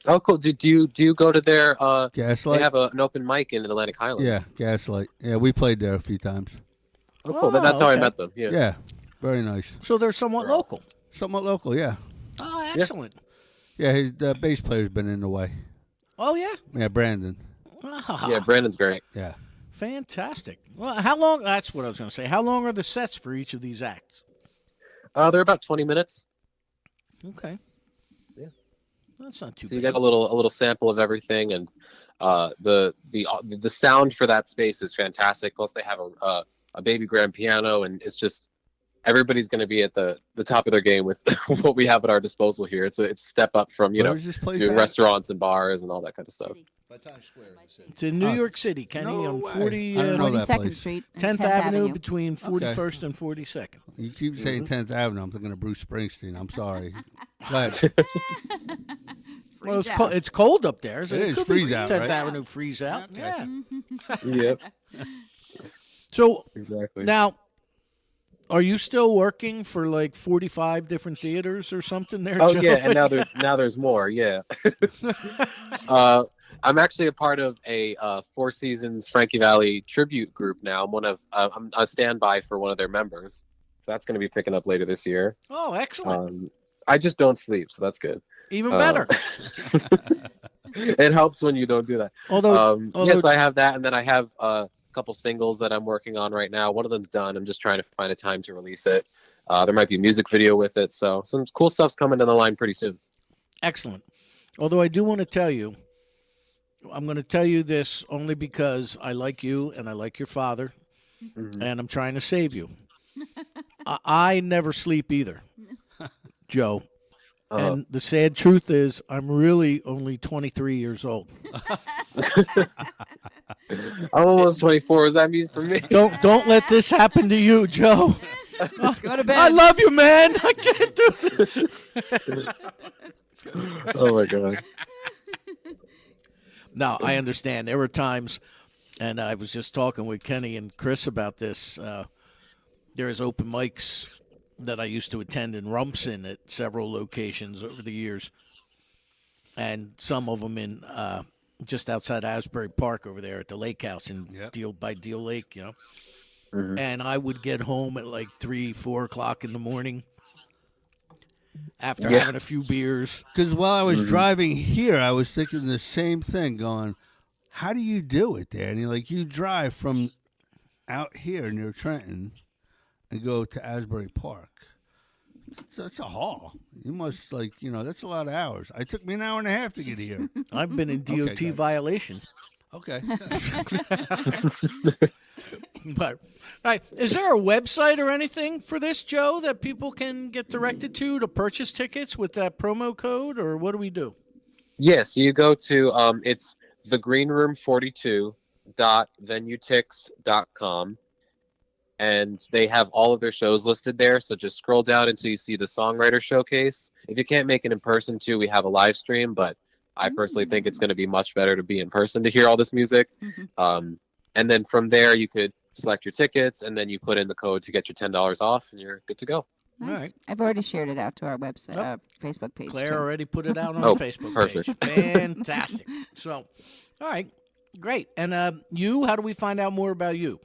Oh, cool. Do you go to their Gaslight? They have an open mic in Atlantic Highlands. Yeah, Gaslight. Yeah, we played there a few times. Oh, cool. That's how I met them. Yeah. Yeah, very nice. So they're somewhat local. Somewhat local, yeah. Oh, excellent. Yeah, his bass player's been in the way. Oh, yeah? Yeah, Brandon. Ah, Yeah, Brandon's great. Yeah. fantastic. Well, how long? That's what I was going to say. How long are the sets for each of these acts? They're about 20 minutes. Okay. Yeah. That's not too So bad. you get a little sample of everything, and the sound for that space is fantastic. Plus, they have a baby grand piano, and it's just everybody's going to be at the top of their game with what we have at our disposal here. It's a step up from Where is this place doing at? restaurants and bars and all that kind of stuff. By Times Square. It's in New York City, Kenny, No on way. 40, I don't know that 42nd place. Street and 10th 10th Avenue between 41st Okay. and 42nd. You keep saying 10th Avenue. I'm thinking of Bruce Springsteen. I'm sorry. But Well, it's cold up there. So It is could freeze be out, 10th right? Avenue freeze out. Okay. Yeah. Yep, So exactly. now, are you still working for like 45 different theaters or something there, Oh Joe? yeah, and now there's more. Yeah. I'm actually a part of a Four Seasons Frankie Valley tribute group now. I'm a standby for one of their members, so that's going to be picking up later this year. Oh, excellent. I just don't sleep, so that's good. Even better. It helps when you don't do that. although Yes, I have that, and then I have a couple singles that I'm working on right now. One of them's done. I'm just trying to find a time to release it. There might be a music video with it, so some cool stuff's coming down the line pretty soon. excellent. Although I do want to tell you, I'm going to tell you this only because I like you and I like your father, Mhm. and I'm trying to save you. I never sleep either, Joe. And the sad truth is, I'm really only 23 years old. I'm almost 24. What does that mean for me? Don't let this happen to you, Joe. Go to bed. I love you, man. I can't do this. Oh my god. No, I understand. There were times, and I was just talking with Kenny and Chris about this. There is open mics that I used to attend in Rumson at several locations over the years, and some of them in just outside Asbury Park over there at the Lake House in Yep. Deal Lake, you know. Mhm. And I would get home at like 3-4 o'clock in the morning after Yeah. having a few beers. because while I was driving here, I was thinking the same thing, going, how do you do it, Danny? Like, you drive from out here near Trenton and go to Asbury Park. That's a haul. You must, that's a lot of hours. It took me an hour and a half to get here. I've been in DOT good. violation. Okay. But, all right, is there a website or anything for this, Joe, that people can get directed to purchase tickets with that promo code, or what do we do? Yes, you go to it's thegreenroom42.venutix.com, and they have all of their shows listed there. So just scroll down until you see the Songwriter Showcase. If you can't make it in person too, we have a live stream, but I personally think it's going to be much better to be in person to hear all this music. And then from there, you could select your tickets, and then you put in the code to get your $10 off, and you're good to go. Nice. All right. I've already shared it out to our website, Yep. Facebook page. Claire too. already put it out on Oh, the Facebook perfect. page. Fantastic. So, all right, great. And you, how do we find out more about you?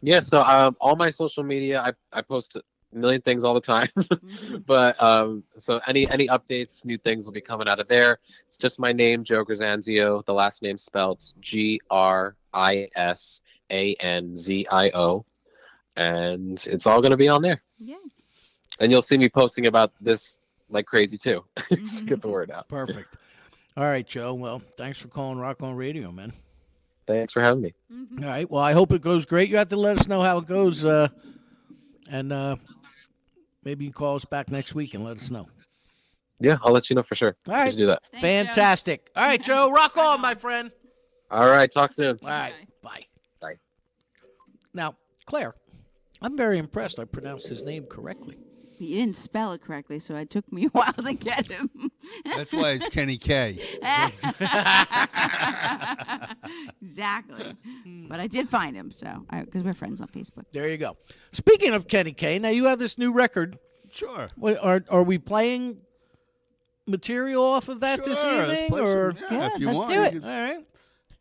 Yeah, so all my social media, I post a million things all the time. But so any updates, new things will be coming out of there. It's just my name, Joe Grisanzio. The last name spelled Grisanzio, and it's all going to be on there. Yeah. And you'll see me posting about this like crazy too. To get the word out. Perfect. All right, Joe. Well, thanks for calling Rock on Radio, man. Thanks for having me. All right. Well, I hope it goes great. You have to let us know how it goes, and maybe you can call us back next week and let us know. Yeah, I'll let you know for sure. All right. Just do that. Fantastic. All right, Joe. Rock on, my friend. All right. Talk soon. All right. Bye. Bye. Now, Claire, I'm very impressed. I pronounced his name correctly. You didn't spell it correctly, so it took me a while to get him. That's why it's Kenny K. Exactly. But I did find him, so because we're friends on Facebook. There you go. Speaking of Kenny K, now you have this new record. Sure. Are we playing material off of that this Sure, let's evening? play some- Or yeah, if you let's want, do you it. can all right.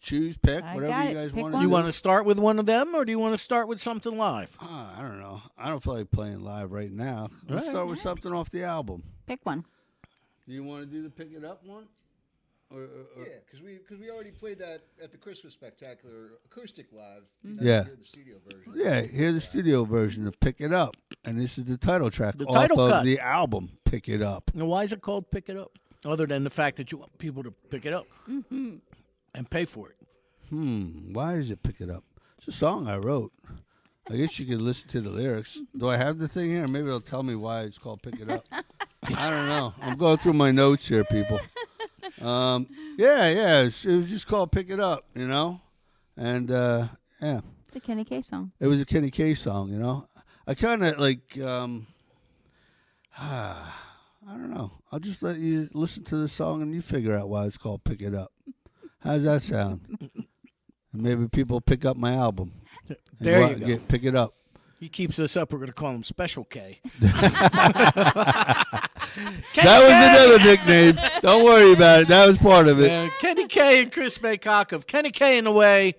choose, pick, I whatever got you it. guys Pick want one. to You do. want to start with one of them, or do you want to start with something live? I don't know. I don't feel like playing live right now. Let's Right. start with something off the album. Pick one. Do you want to do the Pick It Up one? Or, Yeah, because we already played that at the Christmas Spectacular acoustic live. Yeah. Hear the studio version. Yeah, hear the studio version of Pick It Up. And this is the title track The off title of cut. the album, Pick It Up. Now, why is it called Pick It Up? Other than the fact that you want people to pick it up and pay for it. Why is it Pick It Up? It's a song I wrote. I guess you could listen to the lyrics. Do I have the thing here? Maybe it'll tell me why it's called Pick It Up. I don't know. I'm going through my notes here, people. Yeah. It was just called Pick It Up, you know? And, yeah. It's a Kenny K song. It was a Kenny K song, you know? I kind of like, I don't know. I'll just let you listen to the song and you figure out why it's called Pick It Up. How's that sound? And maybe people pick up my album. And There out you and go. Pick It Up. He keeps this up. We're going to call him Special K. That was another nickname. Don't worry about it. That was part of it. Kenny K and Chris Macock of Kenny K in the Way.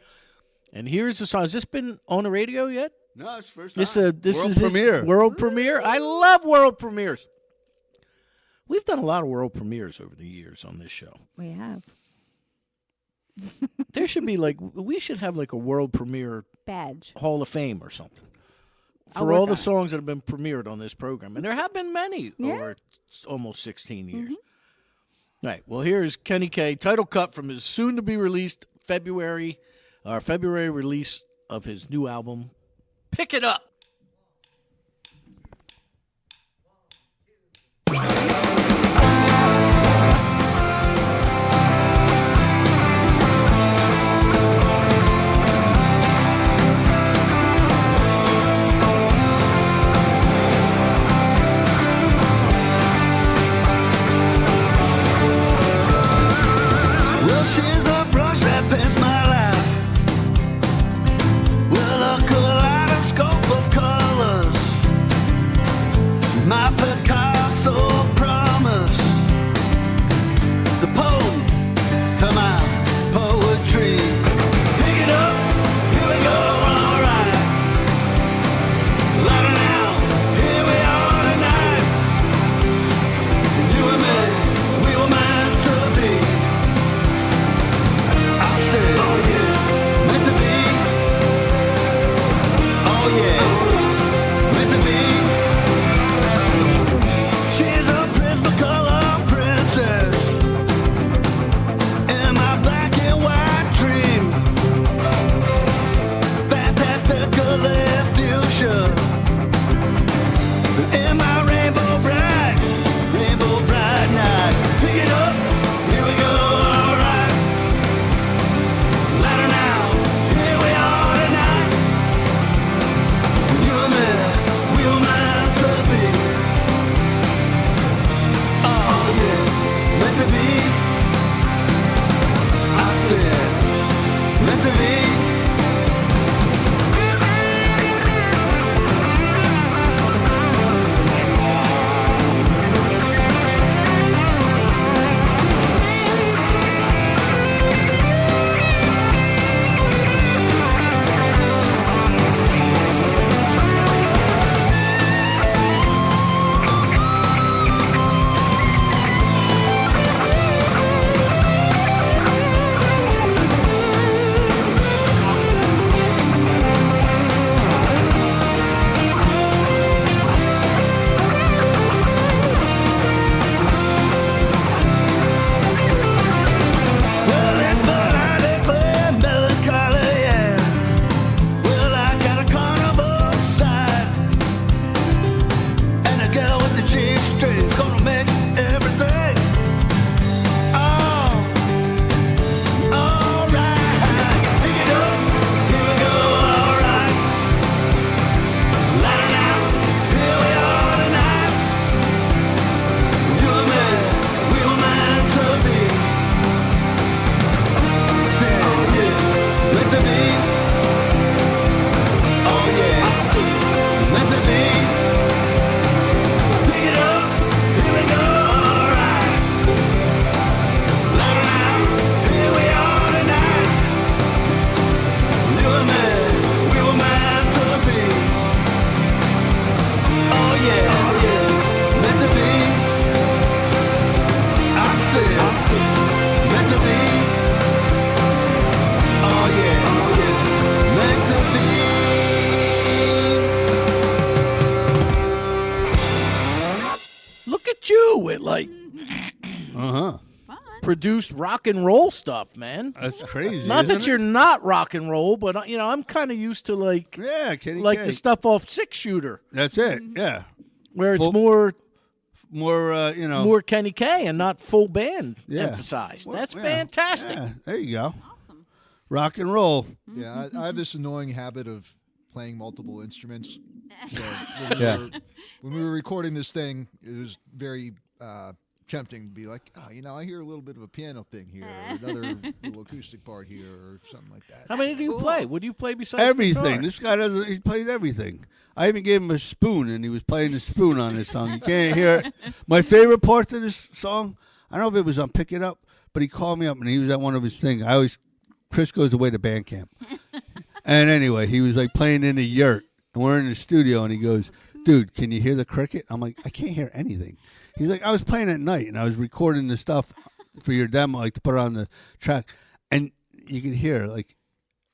And here's the song. Has this been on the radio yet? No, it's first This time. this World is its premiere. world premiere. I love world premieres. We've done a lot of world premieres over the years on this show. We have. There should be we should have like a world premiere Badge. Hall of Fame or something I'll for work all on the it. songs that have been premiered on this program, and there have been many Yeah. over almost 16 years. All right. Well, here's Kenny K, title cut from his soon-to-be released February release of his new album, Pick It Up. Well, she's a brush that paints my life with a kaleidoscope of like Uh-huh. produced rock and roll stuff, man. That's crazy. Not isn't that it? you're not rock and roll, but I'm kind of used to like Kenny the K. stuff off Six Shooter, That's it. Yeah. where it's Full- more More, Kenny K and not full band Yeah. emphasized. Well, That's yeah. fantastic. Yeah, there you go. Awesome. Rock and roll. Yeah, I have this annoying habit of playing multiple instruments. So when we were recording this thing, it was very tempting to be like, I hear a little bit of a piano thing here, or another little acoustic part here, or something like that. How many do you play? What do you play besides Everything. guitar? This guy doesn't. He played everything. I even gave him a spoon, and he was playing the spoon on this song. You can't hear it. My favorite part of this song, I don't know if it was on Pick It Up, but he called me up, and he was at one of his things. Chris goes away to band camp, and anyway, he was like playing in a yurt, and we're in the studio, and he goes, "Dude, can you hear the cricket?" I'm like, "I can't hear anything." He's like, "I was playing at night, and I was recording the stuff for your demo, like to put on the track, and you could hear like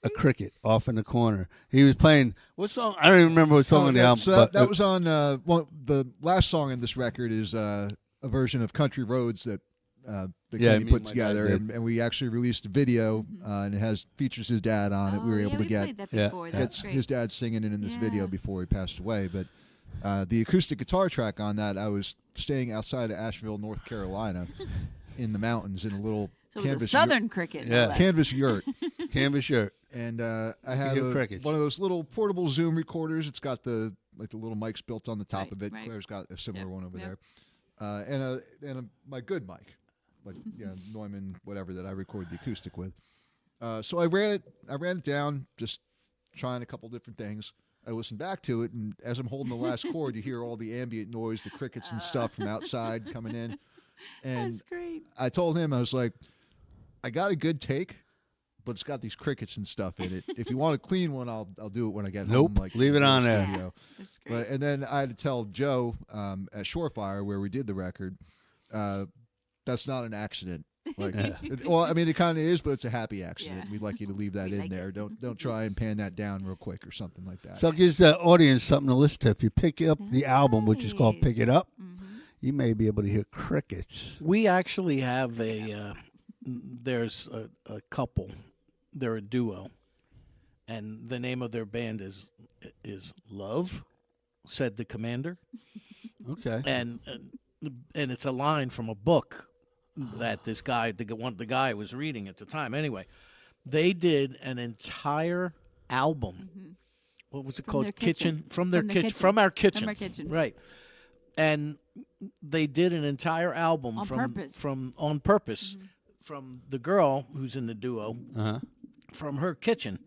a cricket off in the corner." He was playing what song? I don't even remember what song on the album. So that was on the last song in this record is a version of Country Roads that Kenny me put and my together, dad did. and we actually released a video, and it features his dad on it. We were able to get played that before. That's great. his dad singing it in this video Yeah. before he passed away. But the acoustic guitar track on that, I was staying outside of Asheville, North Carolina, in the mountains in a little So it was a canvas southern cricket. no Yeah. less. canvas yurt. Canvas shirt. And I had hear crickets. one of those little portable Zoom recorders. It's got the little mics built on the top Right, of it. right. Claire's got a similar Yep, one over yep. there, and my good mic, like Neumann whatever that I record the acoustic with. So I ran it down, just trying a couple different things. I listened back to it, and as I'm holding the last chord, you hear all the ambient noise, the crickets and stuff from outside coming in. And That's great. I told him, I was like, I got a good take, but it's got these crickets and stuff in it. If you want a clean one, I'll do it when I get home. Nope. Leave it on there. studio. That's great. And then I had to tell Joe at Shorefire, where we did the record, that's not an accident. Like, it kind of is, but it's a happy accident. Yeah. We'd like you to leave that We in like there. it. Don't try and pan that down real quick or something like that. So it gives the audience something to listen to. If you pick up the album, which is called Pick It Nice. Up, you may be able to hear crickets. We actually have there's a couple. They're a duo, and the name of their band is Love, said the commander, Okay. and it's a line from a book that this guy, the guy was reading at the time. Anyway, they did an entire album. What was it called? their kitchen. From their From the kitchen. kitchen. From our kitchen. From our kitchen. Right. And they did an entire album On purpose. on purpose from the girl who's in the duo Uh-huh. from her kitchen.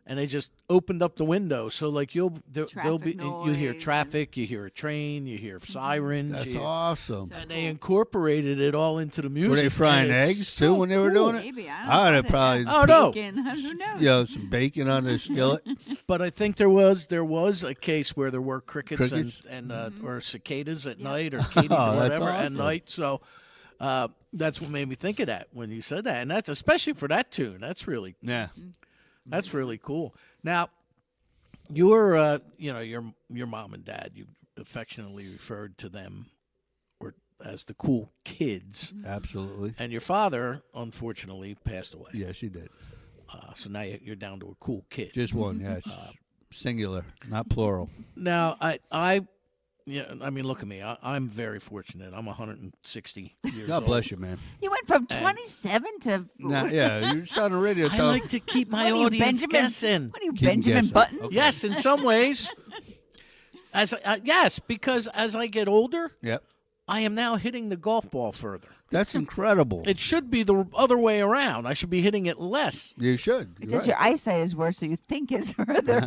And they just opened up the window, so like there'll be Traffic you hear noise traffic, you hear a train, you hear sirens, That's you- awesome. So and they incorporated it all into the music. Were they frying and it's eggs so too when they were cool. doing it? Maybe. I don't I'd know. have probably, Oh no! Bacon. Who knows? some bacon on the skillet. But I think there was a case where there were crickets, Crickets? and or cicadas at night or Oh, katy that's whatever at awesome. night. So that's what made me think of that when you said that, and that's especially for that tune. That's really cool. Now, your your mom and dad, you affectionately referred to them as the cool kids, Absolutely. and your father unfortunately passed away. Yes, she did. So now you're down to a cool kid. Just one, yes. Singular, not plural. Now, look at me. I'm very fortunate. I'm 160 years God old. bless you, man. You went from 27 to. Now, yeah, you're just on the radio. I tell- like to keep my What are you, audience Benjamin? guessing. What are you, Keep 'em Benjamin guessing. Button? Okay. Yes, in some ways. Yes, because as I get older, Yep. I am now hitting the golf ball further. That's incredible. It should be the other way around. I should be hitting it less. You should. It's You're just right. your eyesight is worse, so you think it's further.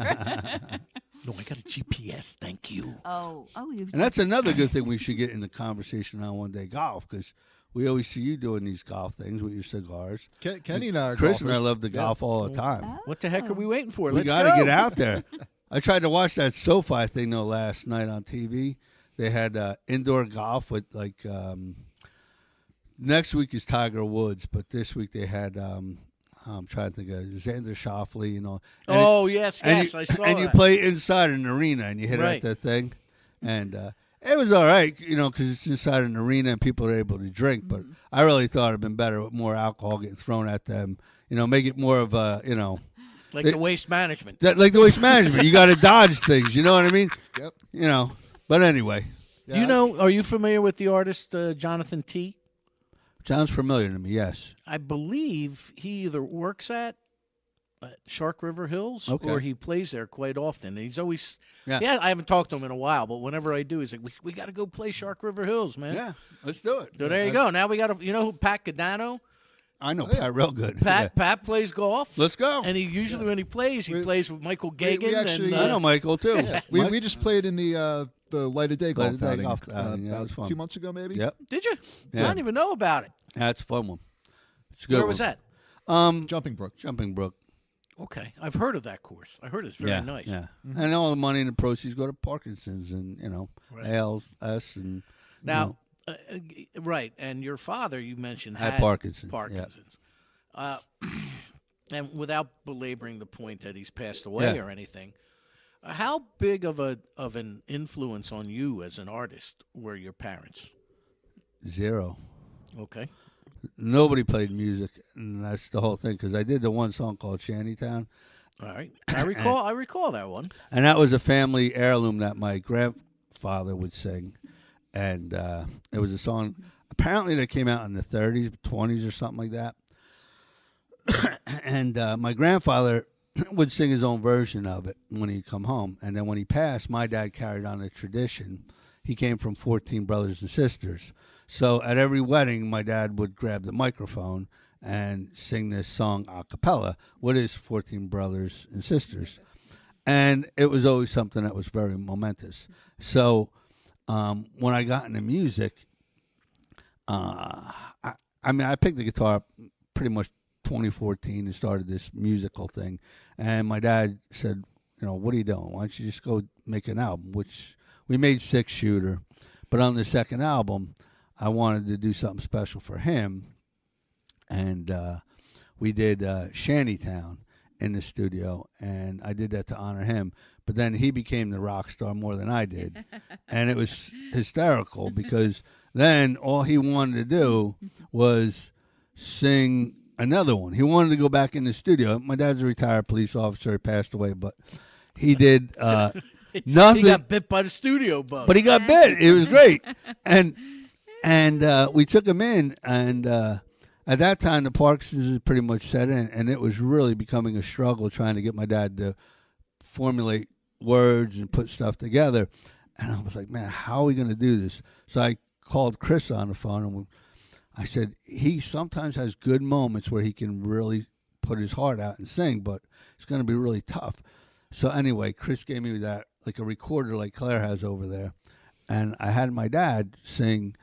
No, I got a GPS. Thank you. oh, you. And that's another good thing we should get in the conversation on one day, golf, because we always see you doing these golf things with your cigars. Kenny and I are Chris and I golfers. love to Yeah. golf all the time. What the heck are we waiting for? We Let's got to go. get out there. I tried to watch that SoFi thing though last night on TV. They had indoor golf with next week is Tiger Woods, but this week they had I'm trying to think of Xander Schauffele, And Oh, yes, and yes. you, I saw and that. you play inside an arena and you hit it Right. at the thing, and It was all right, because it's inside an arena and people are able to drink. But I really thought it'd been better with more alcohol getting thrown at them. Make it more of a, Like the waste management. like the waste management. You got to dodge things. You know what I mean? Yep. But anyway, Do you know? Are you familiar with the artist Jonathan T? sounds familiar to me. Yes. I believe he either works at Shark River Hills Okay. or he plays there quite often. And he's always, Yeah. I haven't talked to him in a while, but whenever I do, he's like, we got to go play Shark River Hills, man. Yeah. Let's do it. So there you go. Now we got to, who Pat Cadano? I know Pat real good. Pat plays golf. Let's go. And he usually when he plays with Michael we Gagan. actually, and, I know Michael too. We just played in the Light of Day Light golf of Day outing, golf outing, yeah, it was about fun. 2 months ago, maybe. Yep. Did you? Yeah. I didn't even know about it. That's a fun one. It's a good. Where was that? Jumping Brook. Jumping Brook. Okay, I've heard of that course. I heard it's very nice. Yeah. And all the money and the proceeds go to Parkinson's and Right. ALS and Now, right, and your father, you mentioned, had had Parkinson's. Parkinson's. And without belaboring the point that he's passed away or anything, how big of an influence on you as an artist were your parents? Zero. Okay. Nobody played music, and that's the whole thing. Because I did the one song called Shantytown, All right. I recall that one. and that was a family heirloom that my grandfather would sing, and it was a song apparently that came out in the 30s, 20s, or something like that. And my grandfather would sing his own version of it when he'd come home, and then when he passed, my dad carried on the tradition. He came from 14 brothers and sisters. So at every wedding, my dad would grab the microphone and sing this song a cappella with his 14 brothers and sisters. And it was always something that was very momentous. So when I got into music, I picked the guitar up pretty much 2014 and started this musical thing. And my dad said, what are you doing? Why don't you just go make an album? Which we made 6-shooter. But on the second album, I wanted to do something special for him. And we did Shantytown in the studio. And I did that to honor him. But then he became the rock star more than I did. And it was hysterical because then all he wanted to do was sing another one. He wanted to go back in the studio. My dad's a retired police officer. He passed away, but he did nothing. He got bit by the studio bug. But he got bit. It was great. And we took him in, and at that time, the Parkinson's had pretty much set in, and it was really becoming a struggle trying to get my dad to formulate words and put stuff together. And I was like, man, how are we going to do this? So I called Chris on the phone, and I said, he sometimes has good moments where he can really put his heart out and sing, but it's going to be really tough. So anyway, Chris gave me that, like a recorder like Claire has over there, and I had my dad sing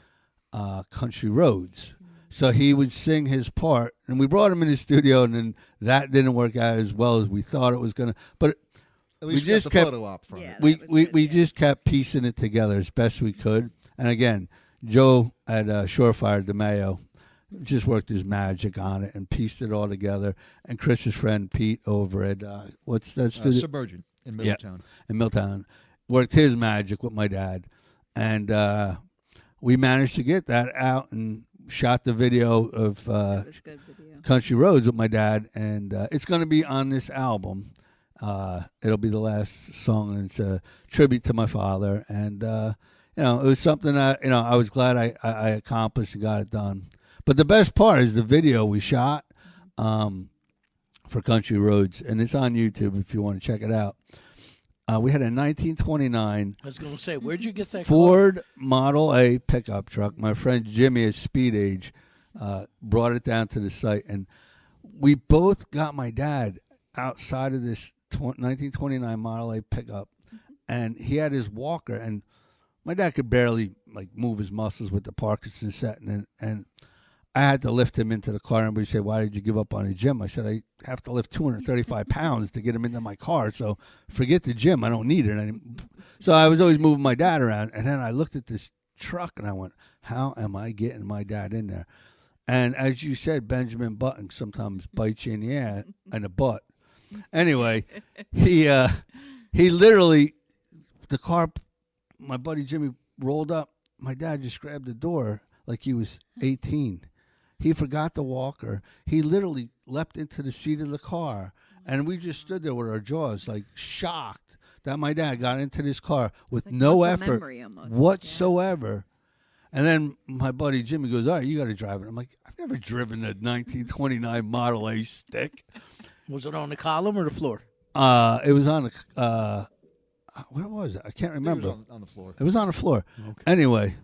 Country Roads. So he would sing his part, and we brought him in the studio, and then that didn't work out as well as we thought it was going to. But At least we just got the kept, photo op from it. we just kept piecing it together as best we could. And again, Joe at Surefire DeMayo just worked his magic on it and pieced it all together. And Chris's friend Pete over at what's that studio? Suburban in Middletown. In Middletown, worked his magic with my dad, and we managed to get that out and shot the video of That was good video. Country Roads with my dad, and it's going to be on this album. It'll be the last song, and it's a tribute to my father. And it was something that I was glad I accomplished and got it done. But the best part is the video we shot for Country Roads, and it's on YouTube if you want to check it out. We had a 1929 I was going to say, where'd you get that Ford Model A pickup truck. My friend Jimmy at Speed Age brought it down to the site, and we both got my dad outside of this 1929 Model A pickup, and he had his walker, and my dad could barely move his muscles with the Parkinson's setting, and I had to lift him into the car. And everybody said, "Why did you give up on the gym?" I said, "I have to lift 235 pounds to get him into my car, so forget the gym. I don't need it anymore." So I was always moving my dad around, and then I looked at this truck, and I went, "How am I getting my dad in there?" And as you said, Benjamin Button sometimes bites you in the ass and the butt. Anyway, he literally, the car, my buddy Jimmy rolled up. My dad just grabbed the door like he was 18. He forgot the walker. He literally leapt into the seat of the car, and we just stood there with our jaws like shocked that my dad got into this car with like no muscle effort memory almost. whatsoever. And then my buddy Jimmy goes, "All right, you got to drive it." I'm like, "I've never driven a 1929 Model A stick." Was it on the column or the floor? It was on the where was it? I can't I think it remember. was on the floor. It was on the floor. Okay. Anyway,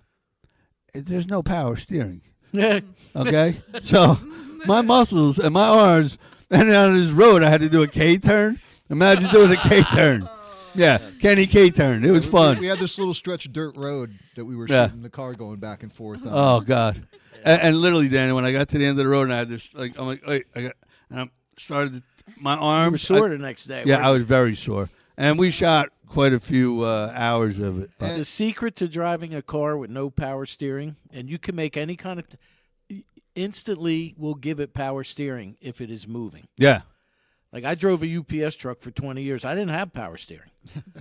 there's no power steering. Yeah. Okay, so my muscles and my arms, and on this road, I had to do a K turn. Imagine doing a K turn. Yeah, Kenny K turn. It was fun. We had this little stretch of dirt road that we were Yeah. shooting the car going back and forth on. Oh God! And literally, Danny, when I got to the end of the road, and I had this, like, I'm like, wait, and I started my You arms. were sore the next day. Yeah, weren't I you? was very sore, and we shot quite a few hours of it. But The secret to driving a car with no power steering, and you can make any kind of instantly will give it power steering if it is moving. yeah, Like I drove a UPS truck for 20 years. I didn't have power steering,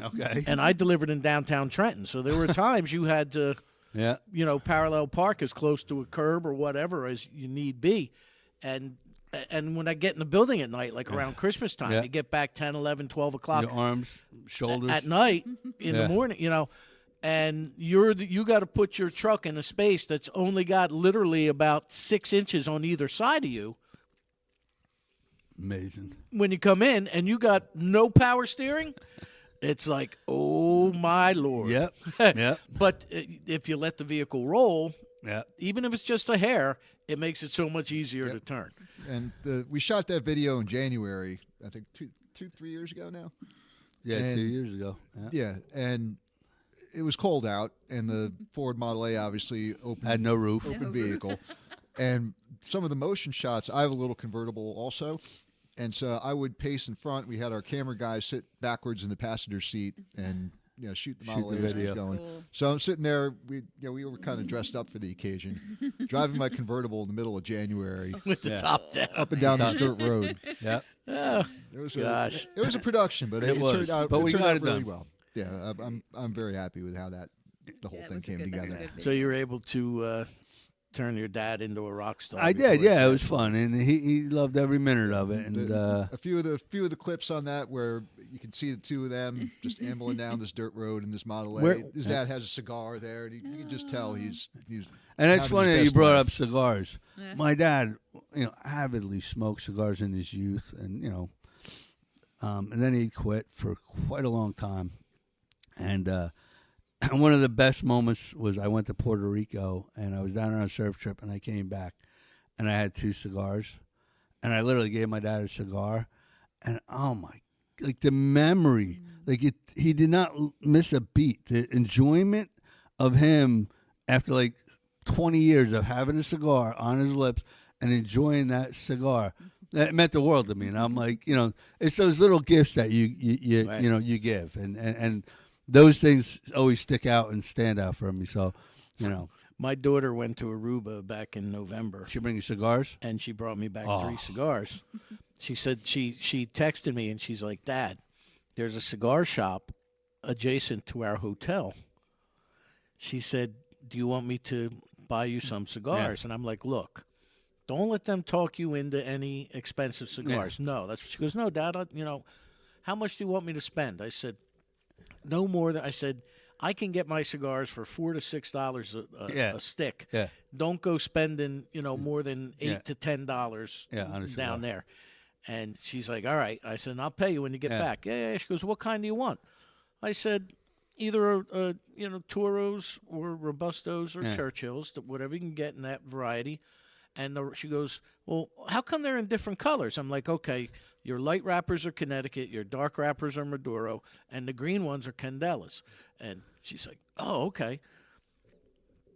okay, and I delivered in downtown Trenton. So there were times you had to, yeah, parallel park as close to a curb or whatever as you need be, and when I get in the building at night, like around Christmas time, Yeah. you get back 10, 11, 12 o'clock your arms, shoulders. at night in Yeah. the morning, and you got to put your truck in a space that's only got literally about 6 inches on either side of you Amazing. when you come in, and you got no power steering. It's like, oh my Lord. Yep, yep, But if you let the vehicle roll, yep. even if it's just a hair, it makes it so much easier to turn. And we shot that video in January, I think 3 years ago now. Yeah, And- 2 years ago. Yeah. Yeah, and it was cold out, and the Ford Model A obviously Had no roof. open vehicle. And some of the motion shots, I have a little convertible also. And so I would pace in front. We had our camera guy sit backwards in the passenger seat and shoot the Model the A as it video. was going. Cool. So I'm sitting there. We were kind of dressed up for the occasion, driving my convertible in the middle of January With the Yeah. top down. up and down this dirt road. Yep. Oh, It was Gosh. it was a production, but It it was, turned out. but it we turned got out it really done. well. Yeah, I'm very happy with how the whole Yeah, it thing was a came good- that's a together. good so you video. were able to turn your dad into a rock star. I did. before Yeah, it he was passed. fun, and he loved every minute of it. And A few of the clips on that where you can see the two of them just ambling down this dirt road in this Model A. Where- His dad has a cigar there, and you can just tell he's. And it's having funny his that you best brought life. up cigars. My dad, avidly smoked cigars in his youth, and and then he quit for quite a long time. And one of the best moments was I went to Puerto Rico, and I was down on a surf trip, and I came back, and I had 2 cigars, and I literally gave my dad a cigar, and oh my, like the memory, like he did not miss a beat. The enjoyment of him after like 20 years of having a cigar on his lips and enjoying that cigar, that meant the world to me. And I'm like, it's those little gifts that you Right. you give, and those things always stick out and stand out for me. So, My daughter went to Aruba back in November, she bring you cigars. and she brought me back Oh. 3 cigars. She said she texted me, and she's like, "Dad, there's a cigar shop adjacent to our hotel." She said, "Do you want me to buy you some cigars?" And I'm like, "Look, don't let them talk you into any expensive cigars." No, that's she goes, "No, Dad, how much do you want me to spend?" I said, "No more than," I said, "I can get my cigars for $4 to $6 Yeah. a stick. Yeah. Don't go spending, more than $8 Yeah. to $10 Yeah, on a cigar. down there." And she's like, "All right." I said, "And I'll pay you when you get Yeah. back." Yeah. She goes, "What kind do you want?" I said, "Either Toros or Robustos or Yeah. Churchills, whatever you can get in that variety." And she goes, "Well, how come they're in different colors?" I'm like, "Okay, your light wrappers are Connecticut, your dark wrappers are Maduro, and the green ones are Candelas." And she's like, "Oh, okay."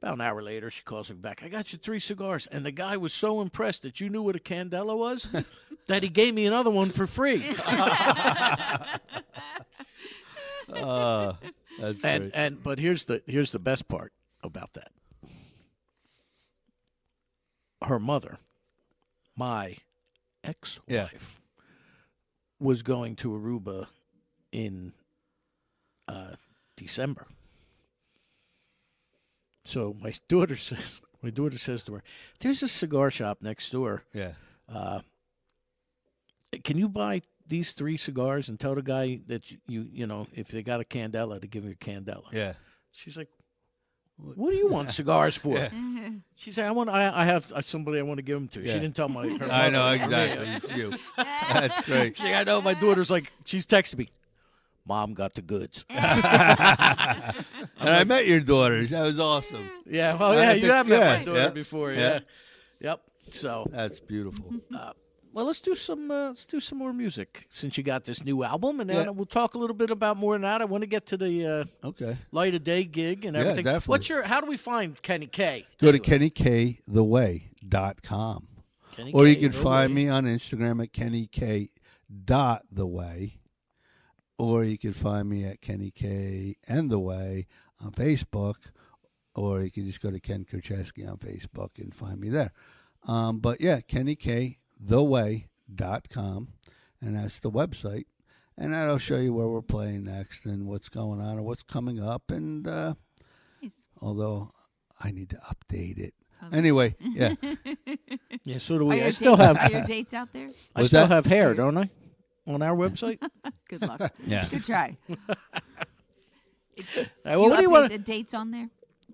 About an hour later, she calls me back. "I got you 3 cigars." And the guy was so impressed that you knew what a Candela was that he gave me another one for free. That's great. But here's the best part about that. Her mother, my ex-wife, was going to Aruba in December. So my daughter says to her, "There's a cigar shop next door. Yeah. Can you buy these 3 cigars and tell the guy that you know if they got a Candela to give you a Candela?" Yeah. She's like, "What do you want cigars for?" Yeah. She said, I have somebody I want to give them to." Yeah. She didn't tell her mother. I know or me. exactly. It's you. That's great. She's like, I know. My daughter's like, she's texting me, "Mom got the goods." And I met your daughter. That was awesome. Yeah, well, I yeah, think- you have met yeah, my daughter yeah, before, yeah. yeah. Yep. So, That's beautiful. well, let's do some more music since you got this new album, and then Yeah. we'll talk a little bit about more than that. I want to get to the Okay. Light of Day gig and Yeah, everything. definitely. How do we find Kenny K? Go to Anyway, KennyKTheWay.com. Kenny Or you K, can the find way. me on Instagram at KennyK.TheWay. Or you can find me at Kenny K and the Way on Facebook. Or you can just go to Ken Kurcheski on Facebook and find me there. But yeah, KennyKTheWay.com. And that's the website. And that'll show you where we're playing next and what's going on and what's coming up. And Nice. although I need to update it. Oh, Anyway, yeah. Yeah, so do Are we. your I still dates- have Are your dates out there? I What's still that? have hair, don't I? On our website. Good luck. Yeah. Good try. Well, what do you update want? the dates on there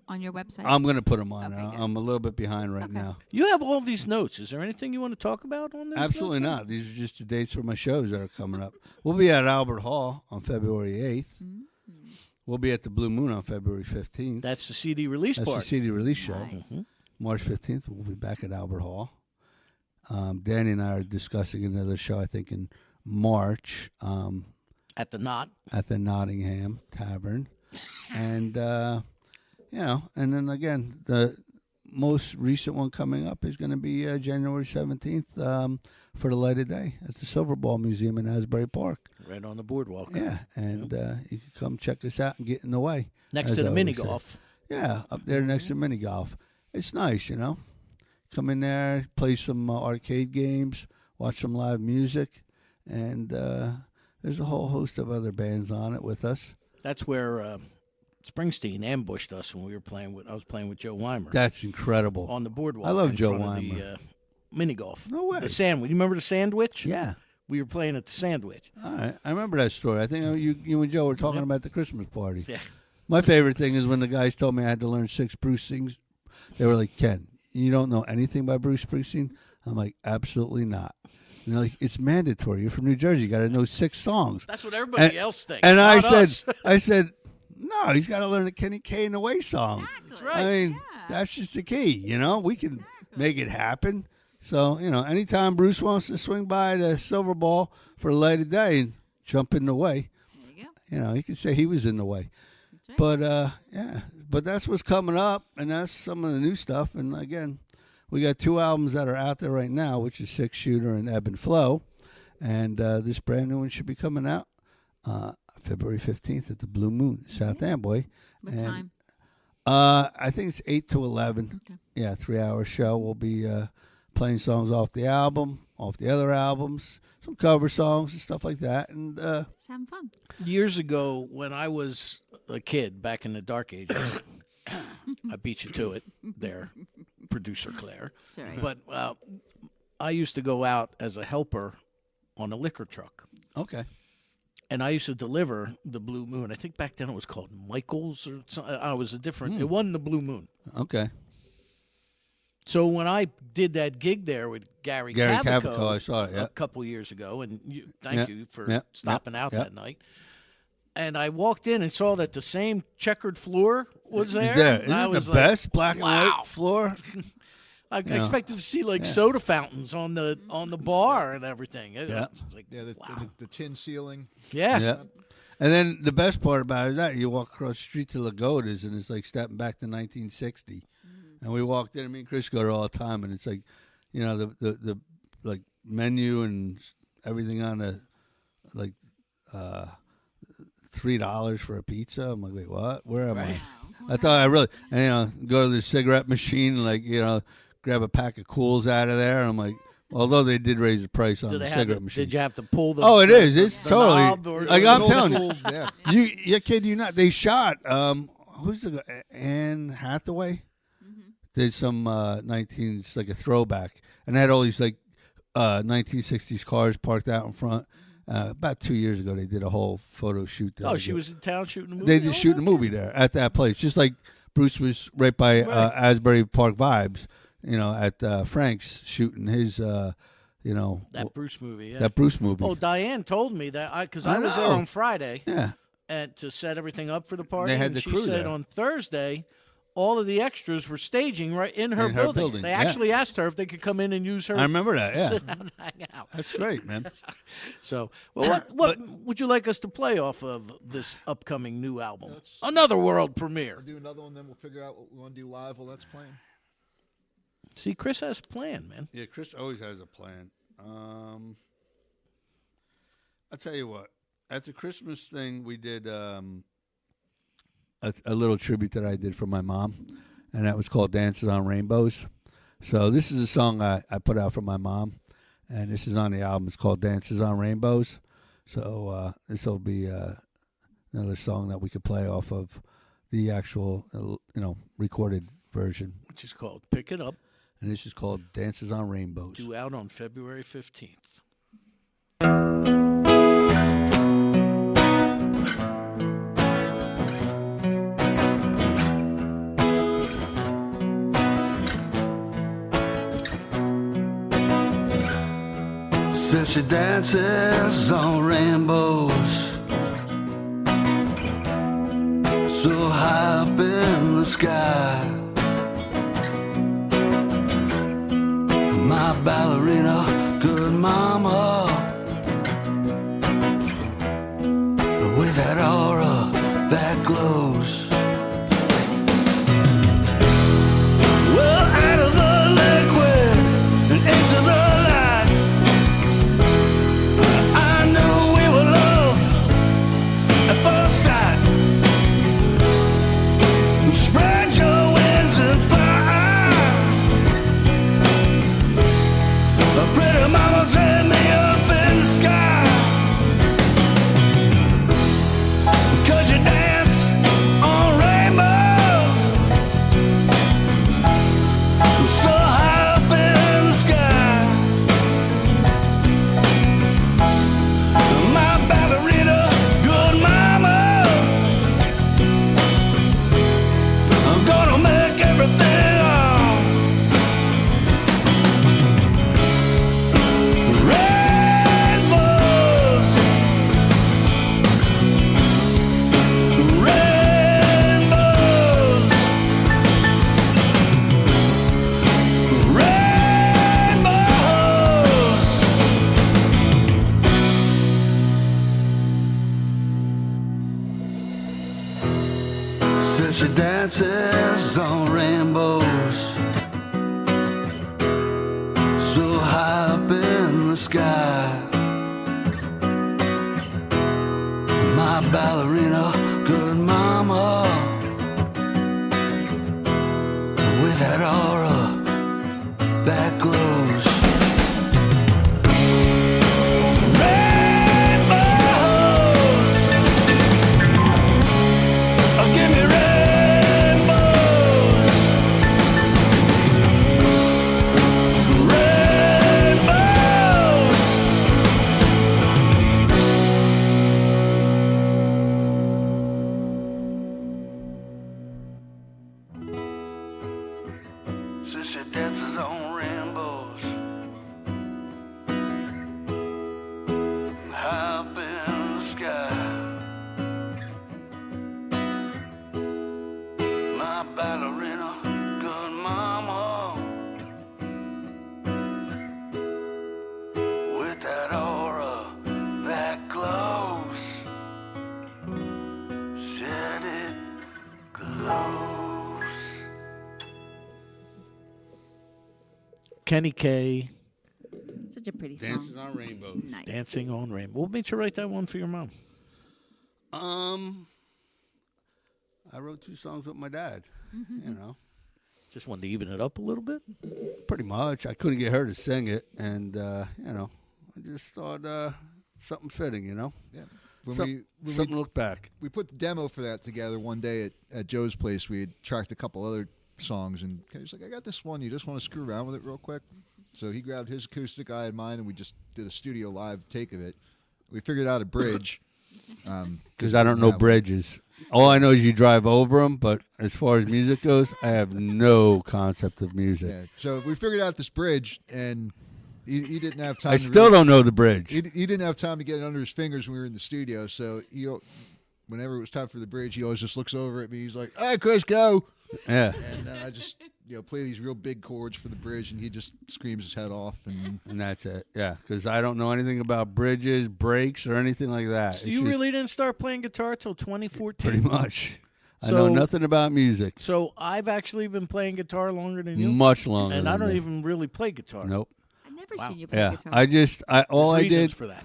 on your website? I'm going to put them on. Okay, good. I'm a little bit behind right Okay. now. You have all these notes. Is there anything you want to talk about on this? Absolutely not. These are just the dates for my shows that are coming up. We'll be at Albert Hall on February 8th. We'll be at the Blue Moon on February 15th. That's the CD release That's the part. CD release show. Nice. March 15th, we'll be back at Albert Hall. Danny and I are discussing another show, I think, in March At the Knot. at the Nottingham Tavern. And, and then again, the most recent one coming up is going to be January 17th for the Light of Day at the Silver Ball Museum in Asbury Park. Right on the boardwalk. Yeah, and you can come check us out and get in the way. Next as to the I mini always say. golf. Yeah, up there next to mini golf. It's nice, you know. Come in there, play some arcade games, watch some live music, and there's a whole host of other bands on it with us. That's where Springsteen ambushed us when we were playing with. I was playing with Joe Weimer That's incredible. on the boardwalk. I love in Joe front of Weimer. the mini golf. No way. The sandwich. You remember the sandwich? Yeah. We were playing at the sandwich. All right. I remember that story. I think you and Joe were talking about the Christmas party. Yeah. My favorite thing is when the guys told me I had to learn 6 Bruce things. They were like, "Ken, you don't know anything by Bruce Springsteen?" I'm like, "Absolutely not." And they're like, "It's mandatory. You're from New Jersey. You got to know 6 songs." That's what everybody else thinks. And I not said, us. I said, no, he's got to learn the Kenny K and the Way song. That's Exactly. right. I mean, Yeah. that's just the key. You know, we can make it happen. So, anytime Bruce wants to swing by the Silver Ball for a Light of Day and jump in the way, There you go. he could say he was in the way. That's right. But, but that's what's coming up, and that's some of the new stuff. And, again, we got 2 albums that are out there right now, which is 6 Shooter and Ebb and Flow. And this brand new one should be coming out February 15th at the Blue Moon, South Amboy. What And, time? I think it's 8 to 11. Okay. Yeah, 3-hour show. We'll be playing songs off the album, off the other albums, some cover songs and stuff like that. And Just having fun. Years ago, when I was a kid, back in the dark ages, I beat you to it there, producer Claire. It's all right. But I used to go out as a helper on a liquor truck. okay, And I used to deliver the Blue Moon. I think back then it was called Michael's or something. It was a different. It wasn't the Blue Moon. okay. So when I did that gig there with Gary Cavaco, I saw it. Yeah, a couple years ago, and thank Yeah, you for yeah, stopping out yeah. that night. And I walked in and saw that the same checkered floor was there. There. And Isn't I it was the like, best black and wow. white floor? I Yeah. expected to see like soda fountains on the bar and everything. Yeah. It's like, Yeah, wow. the tin ceiling. Yeah. Yeah. And then the best part about it is that you walk across the street to Lagoda's and it's like stepping back to 1960. And we walked in, and me and Chris go there all the time, and it's like, the like menu and everything on the like $3 for a pizza. I'm like, wait, what? Where am Right. I? I thought I really, and, go to the cigarette machine and like, grab a pack of Cools out of there. And I'm like, although they did raise the price on Did, the they have cigarette to, machine. did you have to pull the? Oh, it the- is. It's the totally knob or- like or I'm the telling you. Old school, yeah. You kid you not? They shot. who's the guy? Anne Hathaway did some 19s, like a throwback, and had all these like 1960s cars parked out in front. About 2 years ago, they did a whole photo shoot there. Oh, she was in town shooting a movie? They did shoot a movie there at that place, just like Bruce was right by Asbury Park Vibes, at Frank's shooting his, That Bruce movie, yeah. that Bruce movie. Oh, Diane told me that because I I was there know. on Friday Yeah. and to set everything up for the party. They had and the she crew said there. on Thursday, all of the extras were staging right in her In her building. building, They yeah. actually asked her if they could come in and use her. I remember that, to yeah. sit down and hang out. That's great, man. So, well, what would you like us to play off of this upcoming new album? Another world premiere. We'll do another one, then we'll figure out what we want to do live while that's playing. See, Chris has a plan, man. Yeah, Chris always has a plan. I'll tell you what. At the Christmas thing, we did a little tribute that I did for my mom, and that was called Dances on Rainbows. So this is a song I put out for my mom, and this is on the album. It's called Dances on Rainbows. So this will be another song that we could play off of the actual, recorded version. Which is called Pick It Up, And this is called Dances on Rainbows. due out on February 15th. Says she dances on rainbows, so high up in the sky. My ballerina, good mama, with that aura that glows. Well, out of the liquid and into the light, I knew we were love at first sight. Spread your wings and fly. A pretty mama take me up in the sky. 'Cause you dance on rainbows, so high up in the sky. My ballerina, good mama, I'm gonna make everything all rainbows, rainbows, rainbows. Says she dances on rainbows, so high up in the sky. My ballerina, good mama, with that aura that glows. Rainbows, oh, give me rainbows, rainbows. Says she dances on rainbows, high up in the sky. My ballerina, good mama, with that aura that glows. Said it glows. Kenny K, Such a pretty song. Dances on Rainbows. Nice. Dancing on Rainbow. What made you write that one for your mom? I wrote 2 songs with my dad. Just wanted to even it up a little bit? Pretty much. I couldn't get her to sing it, and I just thought something fitting, Yeah. when Something to look back. we put the demo for that together one day at Joe's place. We had tracked a couple other songs, and he's like, "I got this one. You just want to screw around with it real quick?" So he grabbed his acoustic, I had mine, and we just did a studio live take of it. We figured out a bridge. Because I don't know bridges. All I know is you drive over them, but as far as music goes, I have no concept of music. Yeah, so we figured out this bridge, and he didn't have time. I still don't know the bridge. He didn't have time to get it under his fingers when we were in the studio. So whenever it was time for the bridge, he always just looks over at me. He's like, "All right, Chris, go." Yeah. And then I just play these real big chords for the bridge, and he just screams his head off. And that's it. Yeah, because I don't know anything about bridges, breaks, or anything like that. So you really didn't start playing guitar till 2014? Pretty much. I So- know nothing about music. So I've actually been playing guitar longer than you. Much longer. And I than don't me. even really play guitar. Nope. I've never Wow. seen you play Yeah, guitar. all There's I reasons did. for that.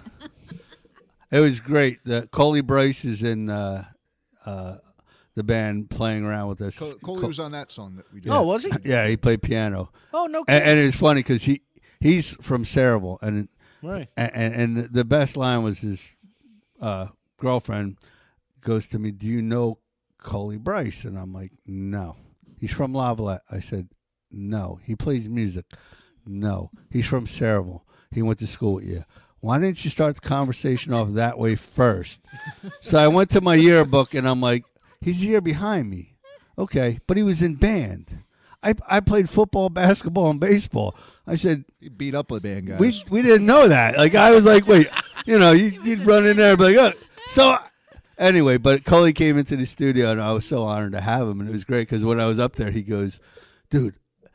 It was great. Coley Bryce is in the band playing around with us. Coley was on that song that we did. Oh, was he? Yeah, he played piano. Oh, no kidding. And it's funny because he's from Saraville, and Right. And the best line was his girlfriend goes to me, "Do you know Coley Bryce?" And I'm like, "No." "He's from Lavalette." I said, "No." "He plays music." "No." "He's from Saraville. He went to school with you." "Why didn't you start the conversation off that way first?" So I went to my yearbook, and I'm like, "He's a year behind me." "Okay, but he was in band. I played football, basketball, and baseball." I said, He beat up a band, guys. we didn't know that. Like, I was like, wait, you'd run in there and be like, oh. So anyway, but Coley came into the studio, and I was so honored to have him, and it was great because when I was up there, he goes, "Dude,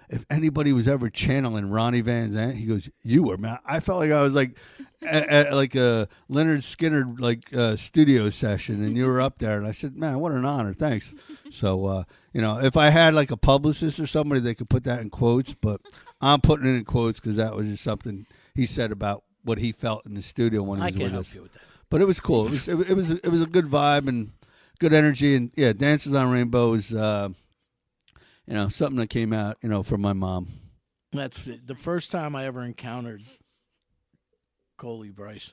if anybody was ever channeling Ronnie Van Zant," he goes, "You were, man." I felt like I was like at like a Leonard Skinner studio session, and you were up there, and I said, "Man, what an honor, thanks." So if I had like a publicist or somebody, they could put that in quotes, but I'm putting it in quotes because that was just something he said about what he felt in the studio when he I was can't with help us. you with that. But it was cool. It was a good vibe and good energy, and yeah, Dances on Rainbow is something that came out from my mom. That's the first time I ever encountered Coley Bryce.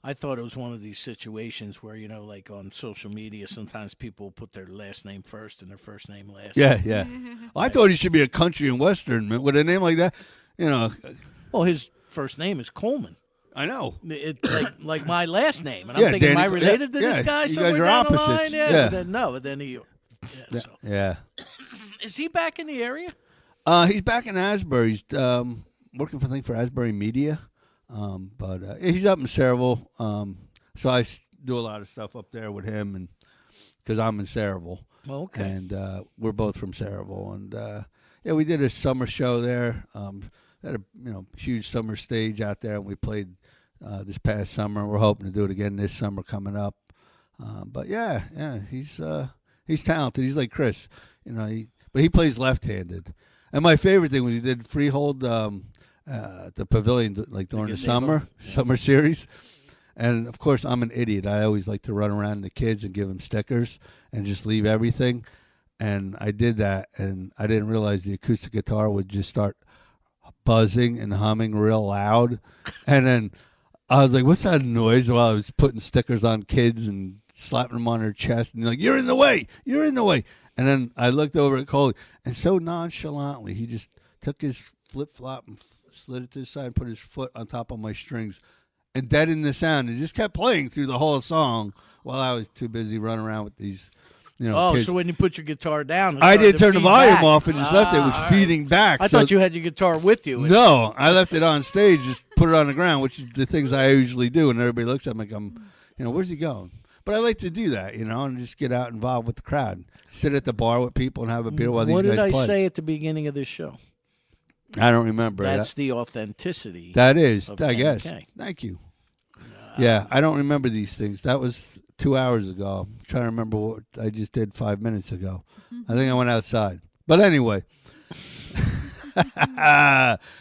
I thought it was one of these situations where, like on social media, sometimes people put their last name first and their first name last. Yeah, yeah. I thought he should be a country and western man with a name like that. Well, his first name is Coleman. I know. It like my last name, and Yeah, I'm thinking, am I Danny- related to this yeah, guy you somewhere guys are down the opposites. line? Yeah. Yeah. But then, no, but then he. Yeah, so. Yeah. Is he back in the area? He's back in Asbury. He's working for Asbury Media. But he's up in Saraville. So I do a lot of stuff up there with him, and because I'm in Saraville. Okay. And we're both from Saraville, and we did a summer show there. Had a huge summer stage out there, and we played this past summer. We're hoping to do it again this summer coming up. But he's talented. He's like Chris, but he plays left-handed. And my favorite thing was he did Freehold, the Pavilion, like during the summer series. And of course, I'm an idiot. I always like to run around the kids and give them stickers and just leave everything. And I did that, and I didn't realize the acoustic guitar would just start buzzing and humming real loud. And then I was like, "What's that noise?" While I was putting stickers on kids and slapping them on their chest, and like, "You're in the way! You're in the way!" And then I looked over at Coley, and so nonchalantly, he just took his flip-flop and slid it to the side and put his foot on top of my strings and deadened the sound, and just kept playing through the whole song while I was too busy running around with these, kids. So when you put your guitar down, it I started did to turn the feed volume back. off and just left it. It was all right. feeding back. I so- thought you had your guitar with you. No, I left it on stage, just put it on the ground, which is the things I usually do, and everybody looks at me like where's he going? But I like to do that, and just get out involved with the crowd. Sit at the bar with people and have a beer while these What guys did I play. say at the beginning of this show? I don't remember. That's the authenticity. That is, of I guess. K&K. Thank you. Yeah, I don't remember these things. That was 2 hours ago. I'm trying to remember what I just did 5 minutes ago. I think I went outside. But anyway.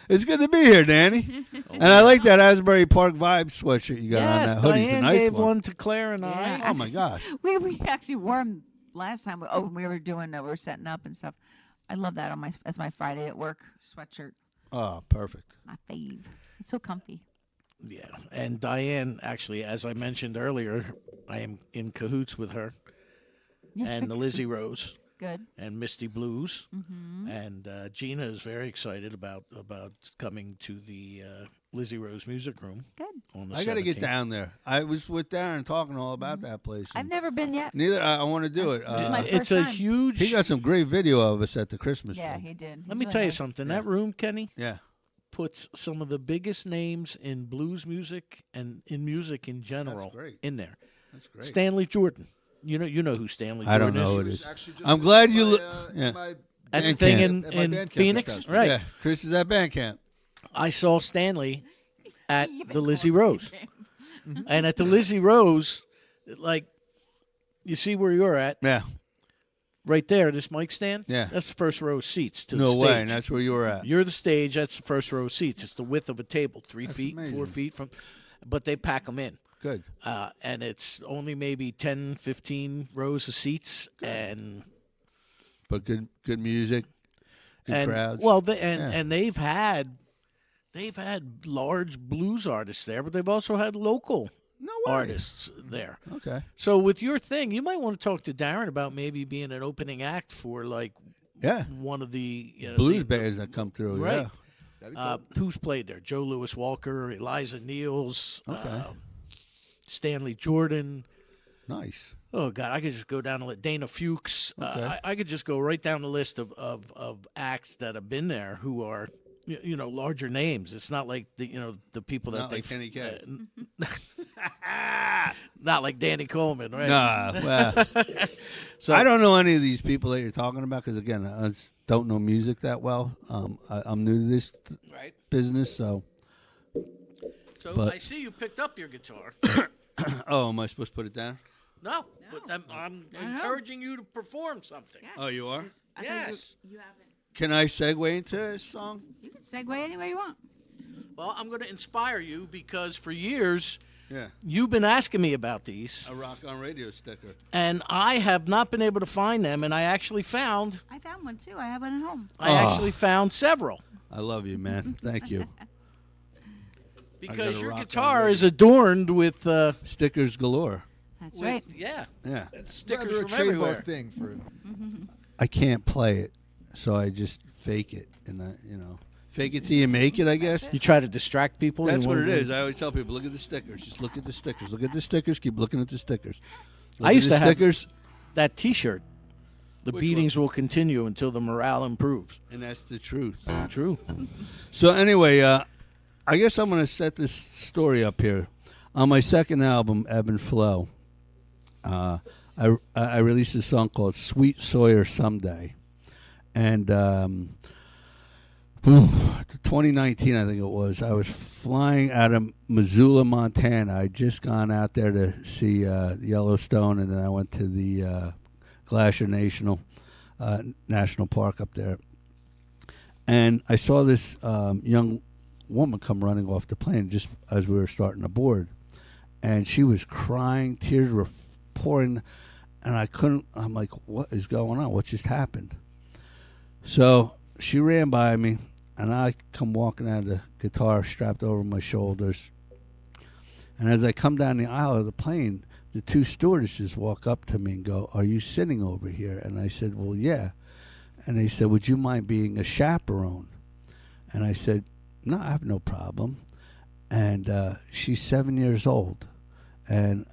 It's good to be here, Danny. And I like that Asbury Park vibe sweatshirt you got Yes, on that hoodie. It's a Diane nice gave one. one to Claire and I. Yeah. Oh, my gosh. We actually wore them last time. We were doing. We were setting up and stuff. I love that as my Friday at work sweatshirt. Oh, perfect. My fave. It's so comfy. Yeah, and Diane, actually, as I mentioned earlier, I am in cahoots with her and the Lizzie Rose Good. and Misty Blues. Mm-hmm. And Gina is very excited about coming to the Lizzie Rose Music Room. Good. On the I got to get 17th. down there. I was with Darren talking all about that place. I've and never been yet. Neither. I want to do That's- it. this is my It's first a time. huge. He got some great video of us at the Christmas Yeah, tree. he did. Let me tell you something. That room, Kenny, Yeah. puts some of the biggest names in blues music and in music in general great. in there. That's great. Stanley Jordan. You know who Stanley I don't Jordan know is. who it was is. actually just I'm at glad my, you look. at Yeah. my At the Bandcamp. thing at my in Bandcamp Phoenix, this past right? Yeah. Chris is at Bandcamp. I saw Stanley at He even the Lizzie called me Rose, name. and at the Lizzie Rose, like you see where you're at, Yeah. right there. This mic stand, Yeah. that's the first row of seats to the No stage. way. And that's where you were at. You're the stage. That's the first row of seats. It's the width of a table, 3 That's feet, 4 amazing. feet from, but they pack them in. Good. And it's only maybe 10, 15 rows of seats, and But good music. Good crowds. well, Yeah. and they've had large blues artists there, but they've also had local no way. artists there. Okay. So with your thing, you might want to talk to Darren about maybe being an opening act for like Yeah. one of the Blues bands that come through. right. Yeah. That'd be cool. Who's played there? Joe Louis Walker, Eliza Niels, Okay. Stanley Jordan. Nice. Oh God, I could just go down the list. Dana Fuchs. Okay. I could just go right down the list of acts that have been there who are larger names. It's not like the people that Not they like Kenny K. not like Danny Coleman, right? Nah. Well, So I don't know any of these people that you're talking about because again, I just don't know music that well. I'm new to this right. business, so. So But- I see you picked up your guitar. Oh, am I supposed to put it down? No, but I'm encouraging you to perform something. Oh, you are. I thought Yes. you haven't. Can I segue into a song? You can segue anywhere you want. Well, I'm going to inspire you because for years Yeah. you've been asking me about these, A Rock on Radio sticker. and I have not been able to find them. And I actually found I found one too. I have one at home. several I love you, man. Thank you. because a your Rock on guitar Radio. is adorned with Stickers galore. That's right. yeah, Yeah. stickers Rather a from trademark everywhere. thing for I can't play it, so I just fake it, and fake it till you make it. I guess You try to distract people. that's you what wanna it do- is. I always tell people, look at the stickers. Just look at the stickers. Look at the stickers. Keep looking at the stickers. Look I at used the to have- stickers, That T-shirt. The Which beatings will continue until the morale improves. and that's the truth. True. So anyway, I guess I'm going to set this story up here. On my second album, Ebb and Flow, I released a song called "Sweet Sawyer Someday," and 2019, I think it was. I was flying out of Missoula, Montana. I'd just gone out there to see Yellowstone, and then I went to the Glacier National Park up there. And I saw this young woman come running off the plane just as we were starting to board. And she was crying, tears were pouring, and I'm like, what is going on? What just happened? So she ran by me, and I come walking out of the guitar strapped over my shoulders. And as I come down the aisle of the plane, the two stewardesses walk up to me and go, "Are you sitting over here?" And I said, "Well, yeah." And they said, "Would you mind being a chaperone?" And I said, "No, I have no problem." And she's 7 years old, and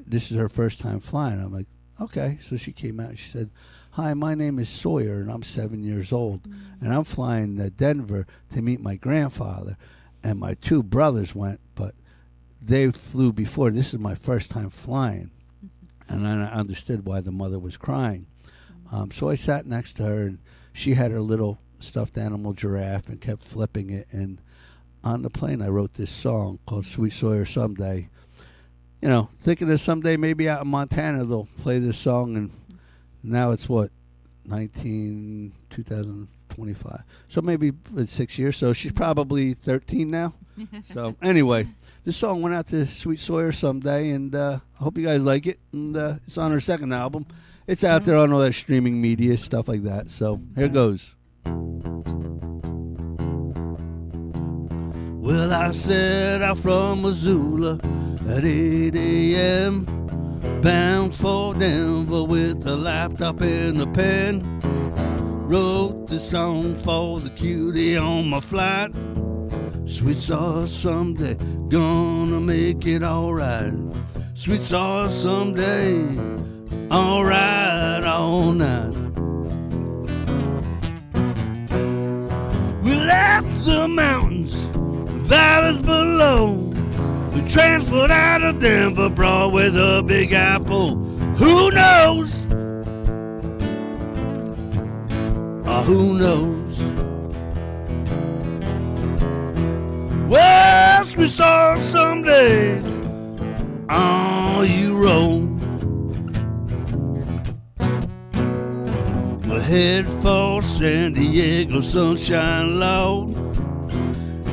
this is her first time flying. I'm like, okay. So she came out and she said, "Hi, my name is Sawyer, and I'm 7 years old, and I'm flying to Denver to meet my grandfather, and my two brothers went, but they flew before. This is my first time flying." And then I understood why the mother was crying. So I sat next to her, and she had her little stuffed animal giraffe and kept flipping it. And on the plane, I wrote this song called "Sweet Sawyer Someday." You know, thinking that someday maybe out in Montana they'll play this song, and now it's what, 2025. So maybe it's 6 years. So she's probably 13 now. So anyway, this song went out to Sweet Sawyer Someday, and I hope you guys like it. And it's on her second album. It's out there on all that streaming media, stuff like that. So here goes. Well, I set out from Missoula at 8 a.m. bound for Denver with a laptop and a pen. Wrote the song for the cutie on my flight. Sweet sauce someday, gonna make it alright. Sweet sauce someday, alright all night. We left the mountains, valleys below. We transferred out of Denver, Broadway, the Big Apple. Who knows? Who knows? Well, we saw someday. Oh, you roll. We'll head for San Diego, sunshine low.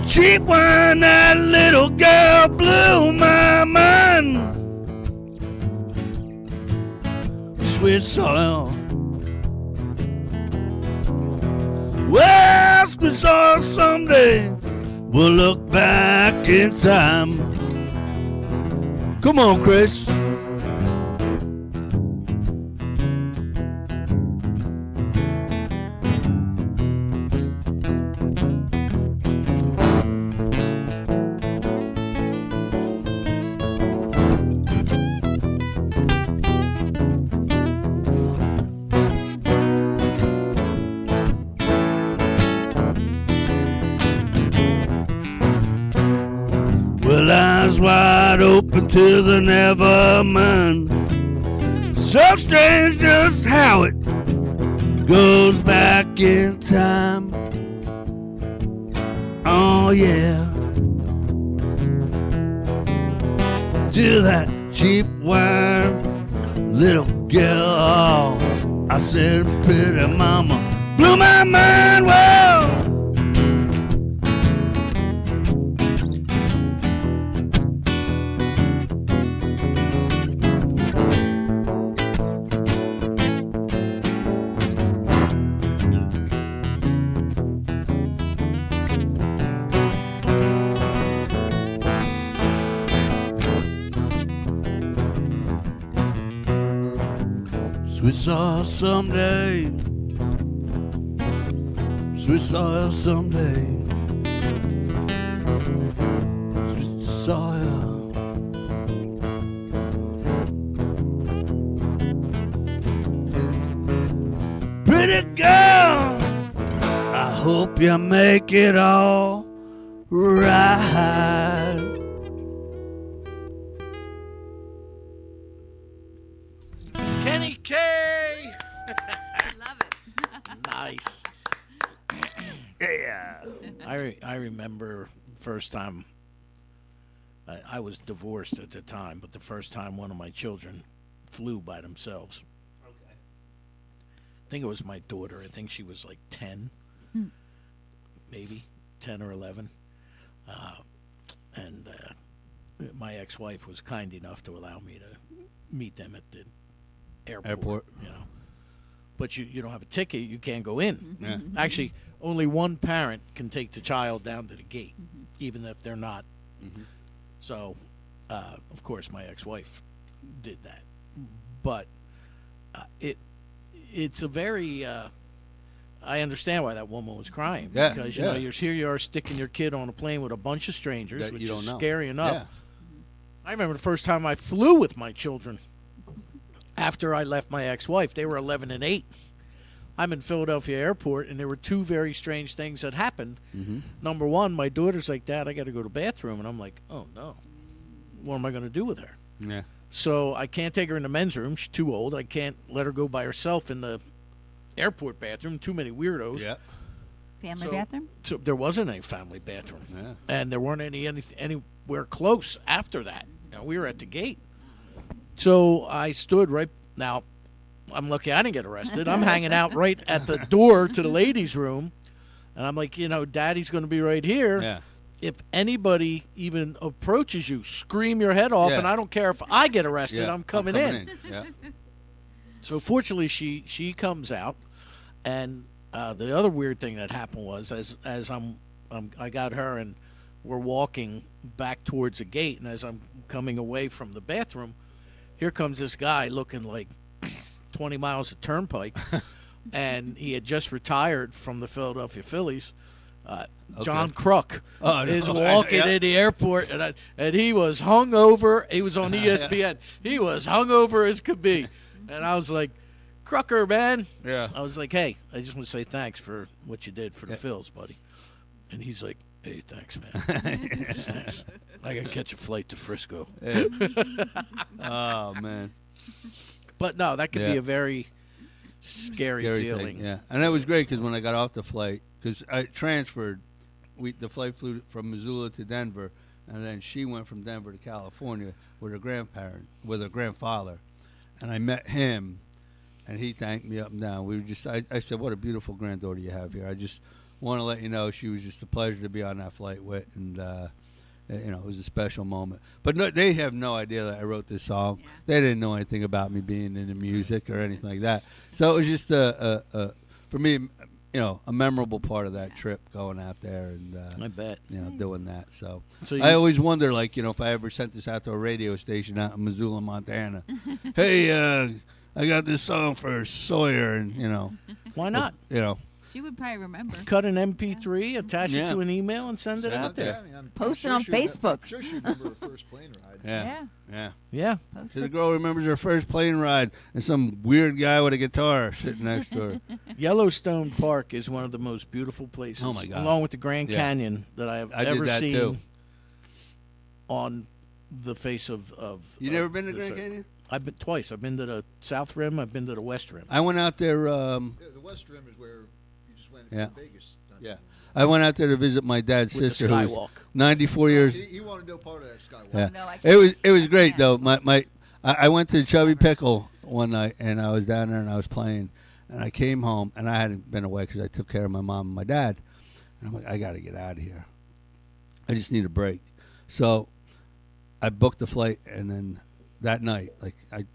Cheap wine, that little girl blew my mind. Sweet soil. Well, we saw someday. We'll look back in time. Come on, Chris. Well, eyes wide open to the never mind. So strange just how it goes back in time. Oh yeah, to that cheap wine, little girl. Oh, I said, pretty mama, blew my mind. Well. Sweet soil someday. Sweet soil someday. Sweet soil. Pretty girl, I hope you make it all right. Kenny K. Love it. Nice. Yeah. I remember first time I was divorced at the time, but the first time one of my children flew by themselves. Okay. I think it was my daughter. I think she was like 10, maybe 10 or 11. And my ex-wife was kind enough to allow me to meet them at the airport. You know, but you don't have a ticket, you can't go in. Yeah. Actually, only one parent can take the child down to the gate, even if they're not. So, of course, my ex-wife did that. But it's a very I understand why that woman was crying. Yeah, Because, you yeah. know, here you are sticking your kid on a plane with a bunch of strangers, That which you is don't know. scary enough. Yeah. I remember the first time I flew with my children after I left my ex-wife. They were 11 and 8. I'm in Philadelphia airport, and there were two very strange things that happened. Number one, my daughter's like, Dad, I got to go to the bathroom. And I'm like, oh, no. What am I going to do with her? Yeah. So I can't take her in the men's room. She's too old. I can't let her go by herself in the airport bathroom. Too many weirdos. Yeah. Family So- bathroom? So there wasn't a family bathroom. Yeah. And there weren't anywhere close after that. You know, we were at the gate. So I stood right now. I'm lucky I didn't get arrested. I'm hanging out right at the door to the ladies' room. And I'm like, you know, Daddy's going to be right here. Yeah. If anybody even approaches you, scream your head off. Yeah. And I don't care if I get arrested. Yeah. I'm coming in. Yeah. So fortunately, she comes out. And the other weird thing that happened was as I got her and we're walking back towards the gate, and as I'm coming away from the bathroom, here comes this guy looking like 20 miles of turnpike, and he had just retired from the Philadelphia Phillies. John Kruk is walking in the airport, and he was hungover. He was on ESPN. He was hungover as could be, and I was like, Krucker, man. Yeah. I was like, hey, I just want to say thanks for what you did for the Phils, buddy. And he's like, hey, thanks, man. Thanks. I got to catch a flight to Frisco. Oh, man. But no, that could be a very scary feeling. Thing, yeah. And that was great because when I got off the flight, because I transferred, the flight flew from Missoula to Denver, and then she went from Denver to California with her grandfather. And I met him, and he thanked me up and down. We were just, I said, what a beautiful granddaughter you have here. I just want to let you know she was just a pleasure to be on that flight with, and it was a special moment. But no, they have no idea that I wrote this song. Yeah. They didn't know anything about me being into music or anything like that. So it was just for me, a memorable part of that trip, going out there and I bet doing that. So I always wonder, if I ever sent this out to a radio station out in Missoula, Montana. Hey, I got this song for Sawyer, and why not? She would probably remember. Cut an MP3, attach it to an email, and send it out there. Post it on Facebook. I'm sure she remember her first plane ride. Yeah. So the girl remembers her first plane ride, and some weird guy with a guitar sitting next to her. Yellowstone Park is one of the most beautiful places. Oh my God! Along with the Grand Canyon that I have ever seen too. On the face of. You never been to Grand Canyon? I've been twice. I've been to the South Rim. I've been to the West Rim. I went out there. The West Rim is where you just went to Vegas. Yeah. I went out there to visit my dad's with sister, the who's Skywalk. 94 years. He wanted no part of that skywalk. Yeah. No, I It was great though. I went to Chubby Pickle one night, and I was down there and I was playing, and I came home, and I hadn't been away because I took care of my mom and my dad, and I'm like, I got to get out of here. I just need a break. So I booked a flight, and then that night, and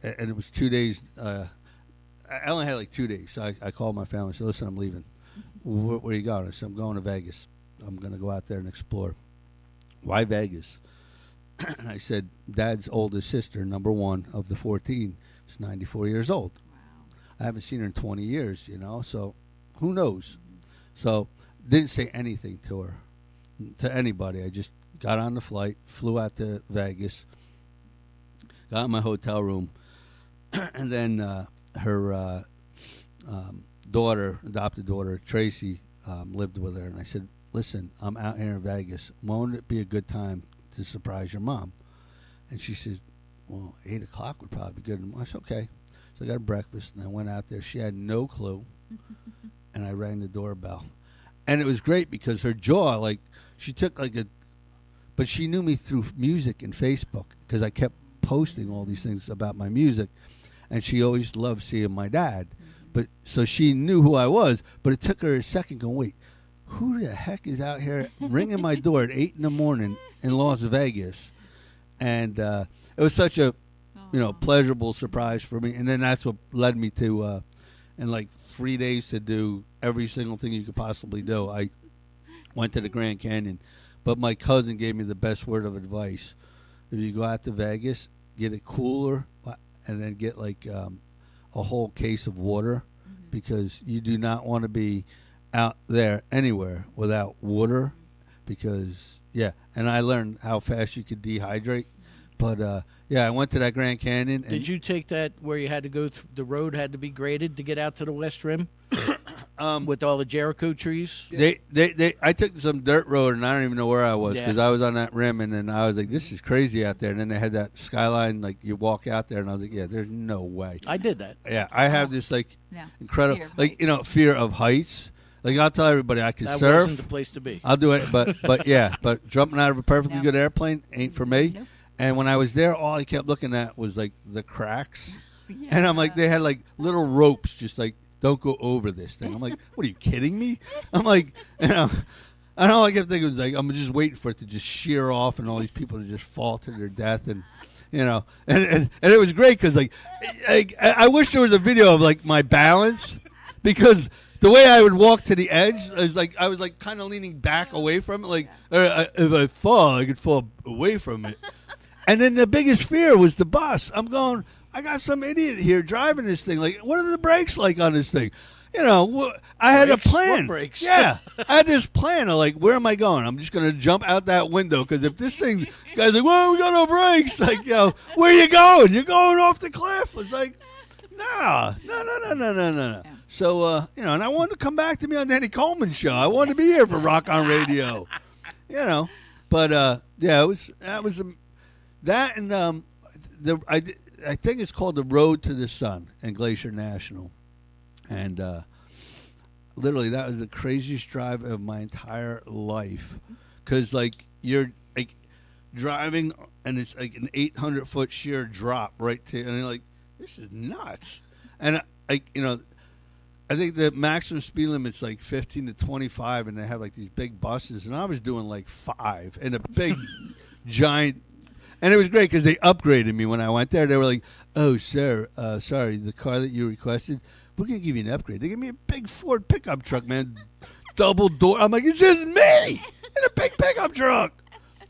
it was 2 days. I only had 2 days, so I called my family and said, listen, I'm leaving. Where are you going? I said, I'm going to Vegas. I'm going to go out there and explore. Why Vegas? And I said, Dad's oldest sister, number one of the 14, is 94 years old. Wow. I haven't seen her in 20 years, so who knows? So didn't say anything to her, to anybody. I just got on the flight, flew out to Vegas, got in my hotel room, and then her adopted daughter, Tracy, lived with her. And I said, listen, I'm out here in Vegas. Won't it be a good time to surprise your mom? And she said, well, 8 o'clock would probably be good. And I said, okay. So I got breakfast, and I went out there. She had no clue, and I rang the doorbell. And it was great because her jaw, she took but she knew me through music and Facebook because I kept posting all these things about my music, and she always loved seeing my dad. But so she knew who I was, but it took her a second going, wait, who the heck is out here ringing my door at 8 a.m. in Las Vegas? And it was such a, pleasurable surprise for me. And then that's what led me to, in 3 days, to do every single thing you could possibly do. I went to the Grand Canyon, but my cousin gave me the best word of advice. If you go out to Vegas, get a cooler, and then get a whole case of water, because you do not want to be out there anywhere without water, because and I learned how fast you could dehydrate. But I went to that Grand Canyon. And did you take that where you had to go the road had to be graded to get out to the West Rim? With all the Jericho trees? I took some dirt road, and I don't even know where I was, because I was on that rim, and then I was like, this is crazy out there. And then they had that skyline, you walk out there, and I was like, there's no way. I did that. Yeah, I have this incredible fear of heights. I'll tell everybody I can that surf. Wasn't the place to be. I'll do it, but jumping out of a perfectly good airplane ain't for me. Nope. And when I was there, all I kept looking at was the cracks, and I'm like, they had little ropes, just don't go over this thing. I'm like, what are you kidding me? I'm like, and all I kept thinking was I'm just waiting for it to just shear off, and all these people to just fall to their death, and and it was great because I wish there was a video of my balance, because the way I would walk to the edge is like I was like kind of leaning back away from it. Like if I fall, I could fall away from it. And then the biggest fear was the bus. I'm going, I got some idiot here driving this thing. Like, what are the brakes like on this thing? You know, I had a Brakes? plan. What brakes? Yeah, I had this plan of like, where am I going? I'm just gonna jump out that window because if this thing, guys like, well, we got no brakes. Like, you know, where you going? You're going off the cliff. It's like, no. So, you know, and I wanted to come back to me on the Eddie Coleman show. I wanted to be here for Rock on Radio. You know, but yeah, that and I think it's called the Road to the Sun in Glacier National. And literally, that was the craziest drive of my entire life. Because, like, you're, like, driving, and it's, like, an 800-foot sheer drop right to, and you're like, this is nuts. And, you know, I think the maximum speed limit's, like, 15 to 25, and they have, like, these big buses. And I was doing, like, 5 in a big, giant. And it was great because they upgraded me when I went there. They were like, oh, sir, sorry, the car that you requested, we're going to give you an upgrade. They gave me a big Ford pickup truck, man. Double door. I'm like, it's just me in a big pickup truck.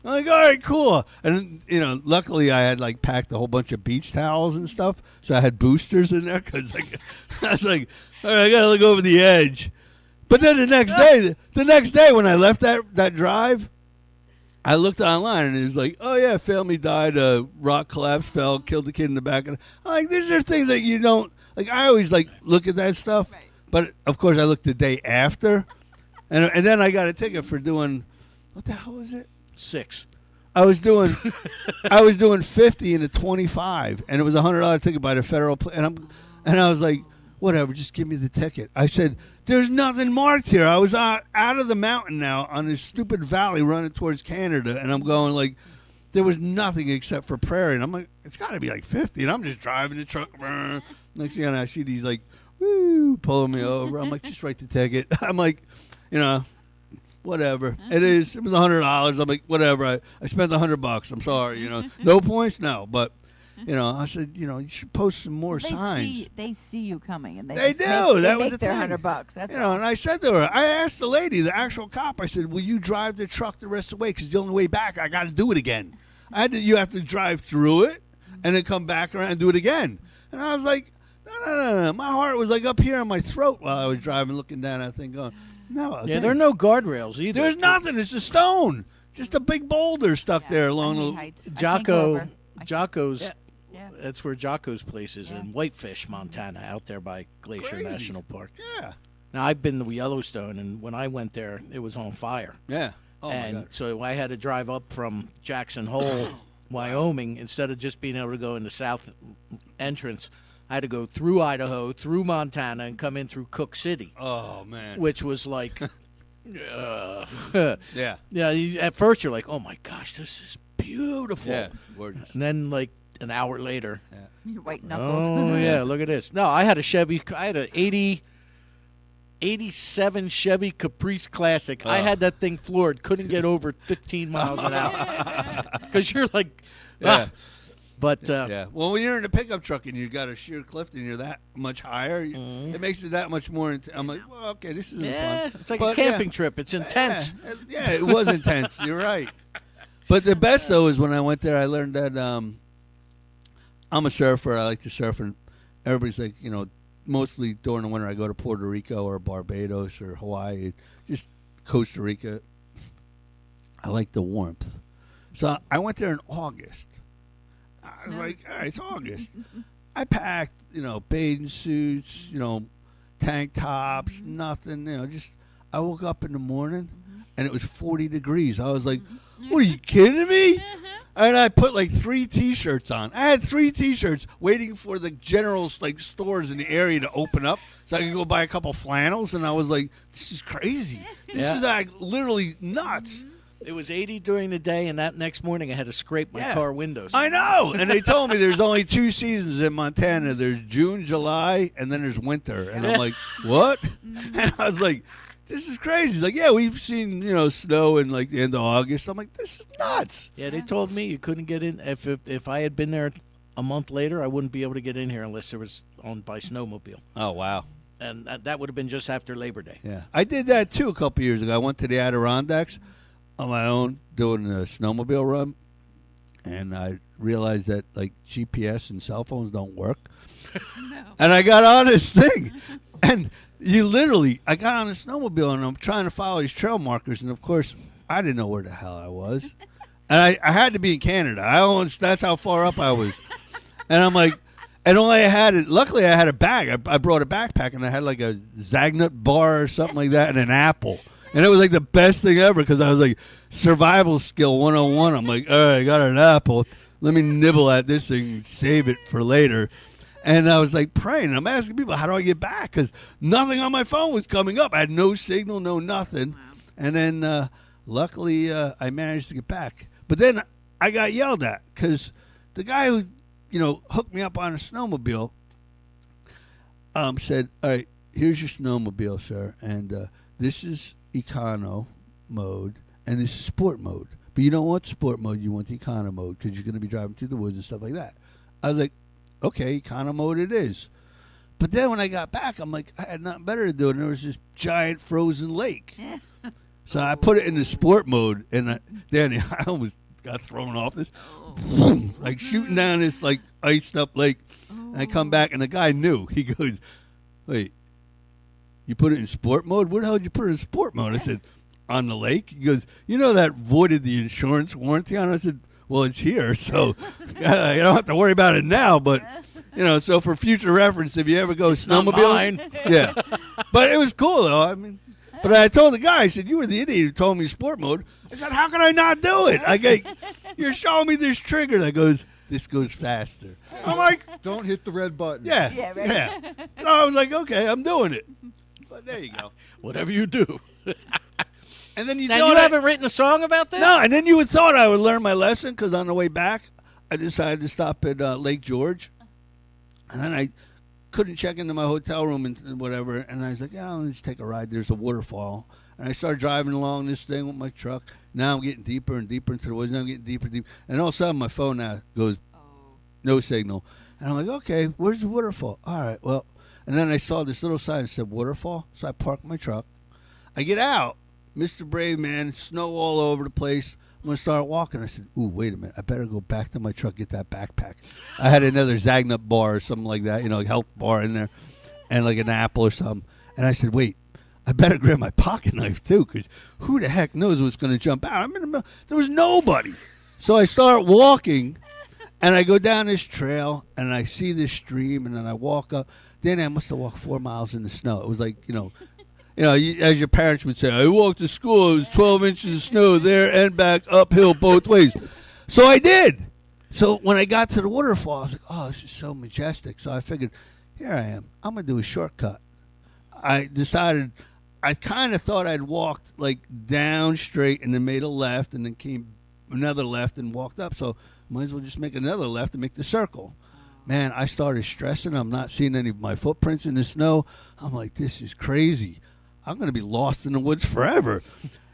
I'm like, all right, cool. And, you know, luckily I had, like, packed a whole bunch of beach towels and stuff. So I had boosters in there because like, I was like, all right, I got to look over the edge. But then the next day when I left that drive, I looked online and it was like, oh, yeah, family died, rock collapsed, fell, killed the kid in the back. And I'm like, these are things that you don't. Like, I always, like, look at that stuff. Right. But, of course, I looked the day after. And then I got a ticket for doing, what the hell was it? 6. I was doing 50 and a 25. And it was a $100 ticket by the federal. And I was like, whatever, just give me the ticket. I said, there's nothing marked here. I was out of the mountain now on this stupid valley running towards Canada. And I'm going, like, there was nothing except for prairie. And I'm like, it's got to be like 50. And I'm just driving the truck. Next thing I see these, like, woo, pulling me over. I'm like, just write the ticket. I'm like, you know, whatever. It was $100. I'm like, whatever. I spent $100. I'm sorry, you know. No points? No. But, you know, I said, you know, you should post some more signs. They see you coming. And they do. That was make the their thing. $100. That's you know, all. and I said to her, I asked the lady, the actual cop, I said, will you drive the truck the rest of the way? Because the only way back, I got to do it again. You have to drive through it and then come back around and do it again. And I was like, no. My heart was like up here on my throat while I was driving, looking down that thing going, no. Again. Yeah, there are no guardrails either. There's nothing. It's a stone. Just a big boulder stuck there along the... Jocko's... Yeah. That's where Jocko's place is in Whitefish, Montana, out there by Glacier Crazy. National Park. Yeah. Now, I've been to Yellowstone, and when I went there, it was on fire. Yeah. Oh, and my God. so I had to drive up from Jackson Hole, Wyoming, instead of just being able to go in the south entrance. I had to go through Idaho, through Montana, and come in through Cook City. Oh, man. Which was like, Yeah. At first you're like, oh my gosh, this is beautiful. Yeah. Gorgeous. And then like an hour later, Your white knuckles. oh yeah, look at this. No, I had an 87 Chevy Caprice Classic. I had that thing floored. Couldn't get over 15 miles an hour. Because you're like, Yeah. But yeah. Well, when you're in a pickup truck and you got a sheer cliff and you're that much higher, it makes it that much more. I'm like, well, okay, this isn't fun. It's like a camping trip. It's intense. Yeah, it was intense. You're right. But the best though is when I went there, I learned that I'm a surfer. I like to surf, and everybody's like, you know, mostly during the winter I go to Puerto Rico or Barbados or Hawaii, just Costa Rica. I like the warmth, so I went there in August. I was like, all right, it's August. I packed, you know, bathing suits, you know, tank tops, nothing, you know, just I woke up in the morning and it was 40 degrees. I was like, what, are you kidding me? And I put like 3 T-shirts on. I had 3 T-shirts waiting for the general like stores in the area to open up so I could go buy a couple flannels. And I was like, this is crazy. This is like literally nuts. It was 80 during the day, and that next morning I had to scrape my car windows. I know. And they told me there's only 2 seasons in Montana. There's June, July, and then there's winter. And I'm like, what? And I was like, this is crazy. He's like, yeah, we've seen, you know, snow in like the end of August. I'm like, this is nuts. Yeah, they told me you couldn't get in. If I had been there a month later, I wouldn't be able to get in here unless it was owned by snowmobile. Oh, wow. And that would have been just after Labor Day. Yeah, I did that too a couple years ago. I went to the Adirondacks on my own doing a snowmobile run, and I realized that like GPS and cell phones don't work. And I got on this thing, and I got on a snowmobile, and I'm trying to follow these trail markers, and of course, I didn't know where the hell I was, and I had to be in Canada. That's how far up I was, and I'm like. And luckily I had a bag. I brought a backpack, and I had like a Zagnut bar or something like that and an apple. And it was like the best thing ever because I was like, survival skill 101. I'm like, all right, I got an apple. Let me nibble at this thing and save it for later. And I was like praying. I'm asking people, how do I get back? Because nothing on my phone was coming up. I had no signal, no nothing. Wow. And then luckily I managed to get back. But then I got yelled at because the guy who hooked me up on a snowmobile, said, all right, here's your snowmobile, sir, and this is econo mode, and this is sport mode. But you don't want sport mode, you want the econo mode, because you're going to be driving through the woods and stuff like that. I was like, okay, econo mode it is. But then when I got back, I'm like, I had nothing better to do, and there was this giant frozen lake. So I put it in the sport mode, and Danny, I almost got thrown off this. Like shooting down this like iced up lake, and I come back and the guy knew. He goes, "Wait, you put it in sport mode? Where the hell did you put it in sport mode?" I said, "On the lake." He goes, "That voided the insurance warranty on it?" I said, "Well, it's here, so I don't have to worry about it now." But so for future reference, if you ever go snowmobiling, yeah. But it was cool though. I mean. But I told the guy, I said, you were the idiot who told me sport mode. I said, how can I not do it? You're showing me this trigger that goes, this goes faster. I'm like, don't hit the red button. Yeah. Right. Yeah. So I was like, okay, I'm doing it. But there you go. Whatever you do. And then you haven't written a song about this? No, and then you would thought I would learn my lesson because on the way back, I decided to stop at Lake George. And then I couldn't check into my hotel room and whatever, and I was like, I'll just take a ride. There's a waterfall. And I started driving along this thing with my truck. Now I'm getting deeper and deeper into the woods. Now I'm getting deeper and deeper. And all of a sudden, my phone now goes, no signal. And I'm like, okay, where's the waterfall? All right, well. And then I saw this little sign that said waterfall, so I parked my truck. I get out. Mr. Brave Man, snow all over the place. I'm going to start walking. I said, ooh, wait a minute. I better go back to my truck, get that backpack. I had another Zagnut bar or something like that, like health bar in there, and like an apple or something. And I said, wait, I better grab my pocket knife too, because who the heck knows what's going to jump out? I'm in the middle. There was nobody. So I start walking, and I go down this trail, and I see this stream, and then I walk up. Then I must have walked 4 miles in the snow. It was like, as your parents would say, I walked to school, it was 12 inches of snow there and back, uphill both ways. So I did. So when I got to the waterfall, I was like, oh, this is so majestic. So I figured, here I am. I'm going to do a shortcut. I decided, I kind of thought I'd walked like down straight and then made a left and then came another left and walked up. So might as well just make another left and make the circle. Man, I started stressing. I'm not seeing any of my footprints in the snow. I'm like, this is crazy. I'm going to be lost in the woods forever.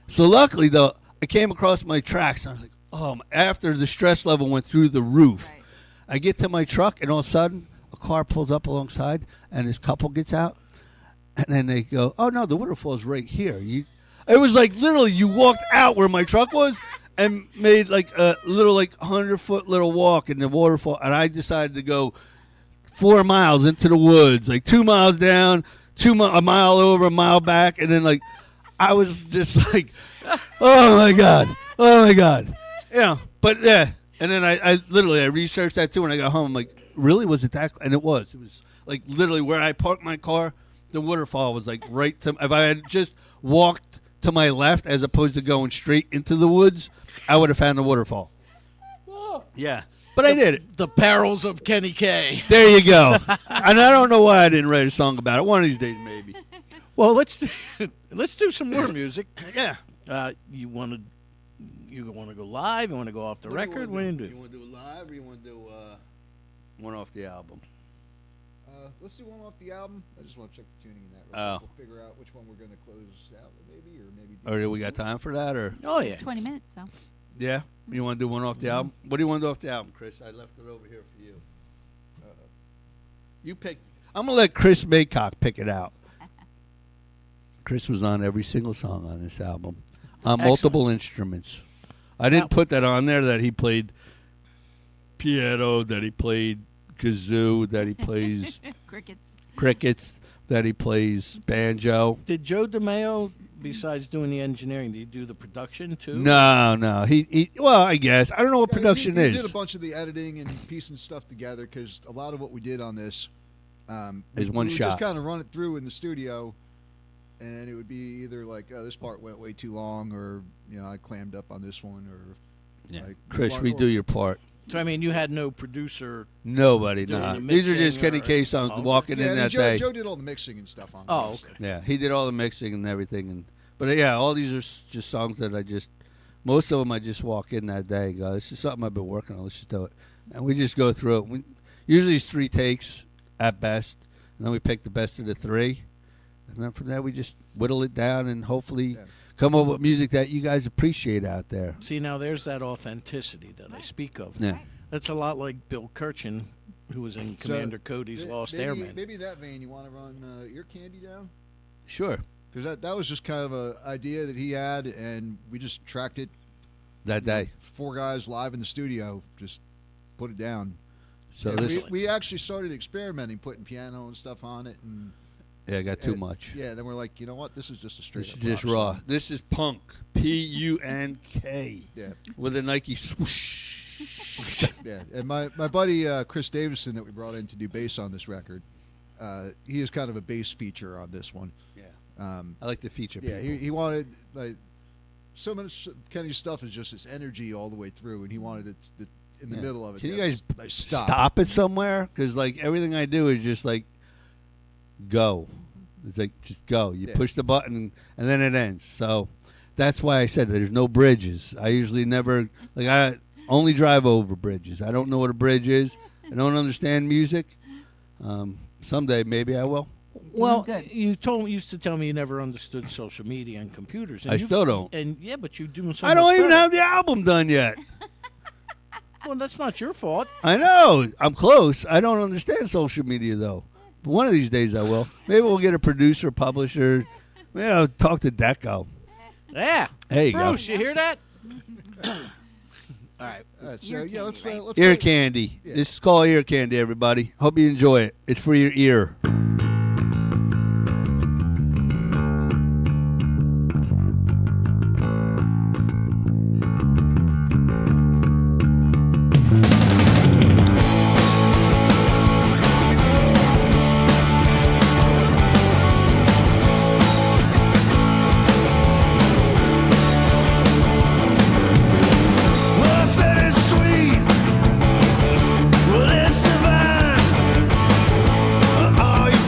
So luckily, though, I came across my tracks. And I was like, oh, after the stress level went through the roof. Right. I get to my truck, and all of a sudden, a car pulls up alongside, and this couple gets out. And then they go, oh, no, the waterfall's right here. It was like literally you walked out where my truck was and made like a little like 100-foot little walk in the waterfall. And I decided to go 4 miles into the woods, like 2 miles down, a mile over, a mile back. And then like I was just like, oh, my God. Yeah, but yeah. And then I literally researched that too when I got home. I'm like, really? Was it that? And it was. It was like literally where I parked my car, the waterfall was like right to. If I had just walked to my left as opposed to going straight into the woods, I would have found the waterfall. Yeah, but I did it. The perils of Kenny K. There you go. And I don't know why I didn't write a song about it. One of these days, maybe. Well, let's do some more music. Yeah. You want to go live? You want to go off the record? What do you do? You want to do it live, or you want to do one off the album? Let's do one off the album. I just want to check the tuning in that. Real quick. We'll figure out which one we're going to close out with, maybe, or maybe. Or do we got time for that, or? Oh yeah, 20 minutes. So. Yeah. You want to do one off the album? What do you want to do off the album, Chris? I left it over here for you. You picked. I'm gonna let Chris Macock pick it out. Chris was on every single song on this album, on multiple instruments. I didn't put that on there that he played piano, that he played kazoo, that he plays crickets, that he plays banjo. Did Joe DeMeo, besides doing the engineering, did he do the production too? No. He well, I guess. I don't know what production he is. He did a bunch of the editing and piecing stuff together because a lot of what we did on this is one we would shot. just kind of run it through in the studio, and it would be either like, oh, this part went way too long, or I clammed up on this one, or like, Chris, redo your part. So I mean, you had no producer. Nobody, doing nah. the These are just mixing Kenny or- K songs walking in that Joe, day. Joe did all the mixing and stuff on Oh, this. okay. Yeah, he did all the mixing and everything, but yeah, all these are just songs that most of them I just walk in that day and go, this is something I've been working on, let's just do it. And we just go through it. Usually it's 3 takes at best, and then we pick the best of the 3, and then from there we just whittle it down and hopefully come up with music that you guys appreciate out there. See, now there's that authenticity that I speak of. Yeah. That's a lot like Bill Kirchen, who was in Commander Cody's Lost Airman. Maybe in that vein, you want to run Ear Candy down? Sure. Because that was just kind of an idea that he had, and we just tracked it That day. 4 guys live in the studio, just put it down. So And this, we actually started experimenting, putting piano and stuff on it, and I got too much. yeah, then we're like, you know what? This is just a straight. This is up just rock raw. song. This is punk. P-U-N-K. Yeah, With a Nike swoosh. yeah. And my buddy Chris Davison that we brought in to do bass on this record, he is kind of a bass feature on this one. Yeah. I like to feature Yeah, people. he wanted like so much Kenny's stuff is just this energy all the way through, and he wanted it in the middle of it. Can you to have guys this nice stop? stop it somewhere? Because like everything I do is just like go. It's like just go. You push the button and then it ends. So that's why I said there's no bridges. I usually never I only drive over bridges. I don't know what a bridge is. I don't understand music. Someday maybe I will. Well, good. you used to tell me you never understood social media and computers. And I you've- still don't. And yeah, but you're doing so I don't much even better. have the album done yet. Well, that's not your fault. I know. I'm close. I don't understand social media, though. But one of these days I will. Maybe we'll get a producer, publisher. Maybe I'll talk to Deco. Yeah. There you Bruce, go. you hear that? All right. So yeah, let's let's Ear play- candy. This is called ear candy, everybody. Hope you enjoy it. It's for your ear. Well, I said it's sweet. Well, it's divine. All you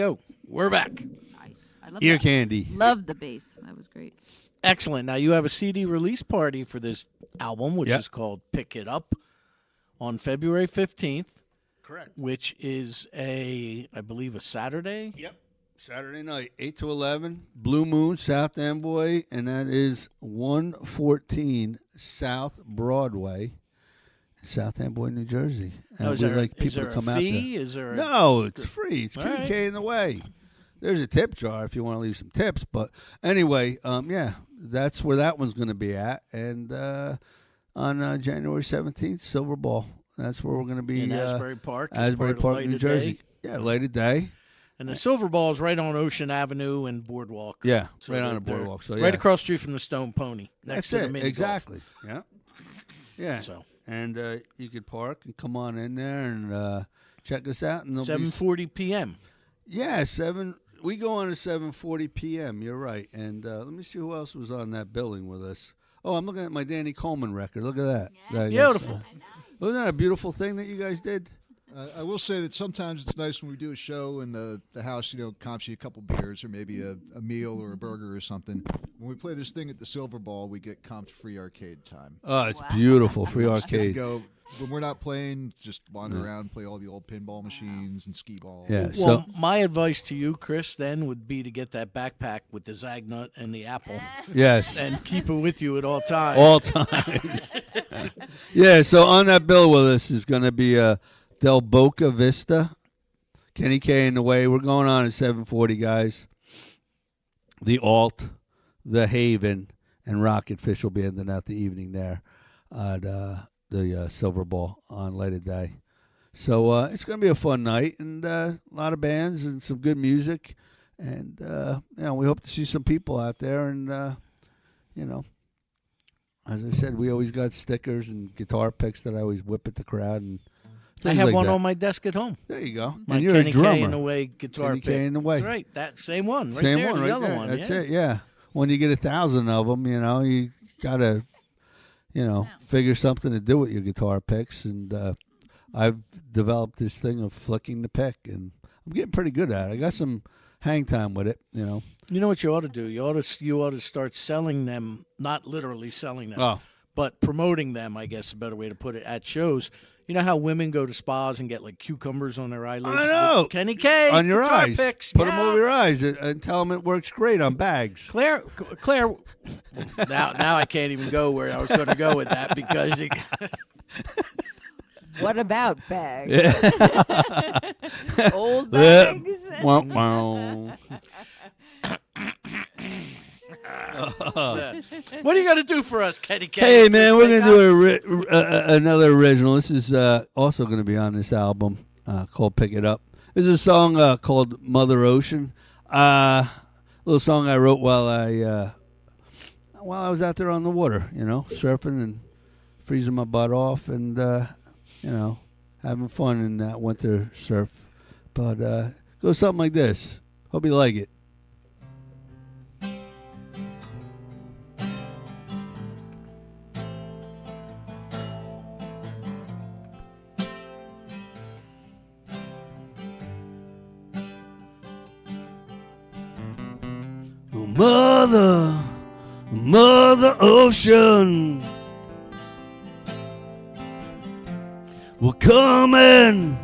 go. We're back. Nice. I love Ear that. candy. Love the bass. That was great. Excellent. Now, you have a CD release party for this album, which Yep. is called Pick It Up, on February 15th, Correct. which is I believe, a Saturday. Yep. Saturday night, 8 to 11, Blue Moon, South Amboy, and that is 114 South Broadway, South Amboy, New Jersey. And Now, is we'd there, like is people there to come a out fee? there. Is there a, No, it's free. It's All KK right. in the way. There's a tip jar if you want to leave some tips. But anyway, yeah, that's where that one's going to be at. And on January 17th, Silver Ball. That's where we're going to be. in Asbury Park? as Asbury part of Park, Light New of Jersey. Day? Yeah, late of day. And the Silver Ball is right on Ocean Avenue and Boardwalk. Yeah, So right on they're- the boardwalk. So Right yeah, across the street from the Stone Pony. Next that's to the it. mini Exactly. Yeah. Yeah. Golf. So And you could park and come on in there and check us out. And there'll be 7:40 p.m. Yeah, 7. We go on at 7:40 p.m. You're right. And let me see who else was on that billing with us. Oh, I'm looking at my Danny Coleman record. Look at that. That is, Beautiful. wasn't that a beautiful thing that you guys did? I will say that sometimes it's nice when we do a show and the house, comps you a couple beers or maybe a meal or a burger or something. When we play this thing at the Silver Ball, we get comped free arcade time. Oh, it's Wow. beautiful. Free Just get to arcade. go when we're not playing, just wander around, play all the old pinball machines and skee ball. Yeah. Well, my advice to you, Chris, then would be to get that backpack with the Zagnut and the apple Yes. and keep it with you at all times. All time. Yeah, so on that bill with us is going to be Del Boca Vista, Kenny K in the way. We're going on at 7:40, guys. The Alt, The Haven, and Rocket Fish will be ending out the evening there at the Silver Ball on Light of Day. So it's going to be a fun night and a lot of bands and some good music. And, we hope to see some people out there. And, as I said, we always got stickers and guitar picks that I always whip at the crowd. And I things have like one that. on my desk at home. There you go. My And you're Kenny a drummer. K in the way guitar Kenny pick. K in the way. That's right. That same one. Right Same there, one, the right other there. one. That's yeah. it. Yeah. When you get 1,000 of them, you gotta, figure something to do with your guitar picks. And I've developed this thing of flicking the pick, and I'm getting pretty good at it. I got some hang time with it. You know what you ought to do? You ought to start selling them, not literally selling them, Oh, but promoting them, I guess, a better way to put it, at shows. You know how women go to spas and get like cucumbers on their eyelids? I know. Kenny K. on your guitar eyes. Picks. Put them Yeah. over your eyes and tell them it works great on bags. Claire. Now I can't even go where I was going to go with that because What about bags? Yeah. Old Yeah. bags? Wow, wow. what are you going to do for us, Kenny K? Hey, man, we're Wake going to do another original. This is also going to be on this album called Pick It Up. This is a song called Mother Ocean. A little song I wrote while I was out there on the water, surfing and freezing my butt off and, having fun in that winter surf. But goes something like this. Hope you like it. Mother, Mother Ocean, will come and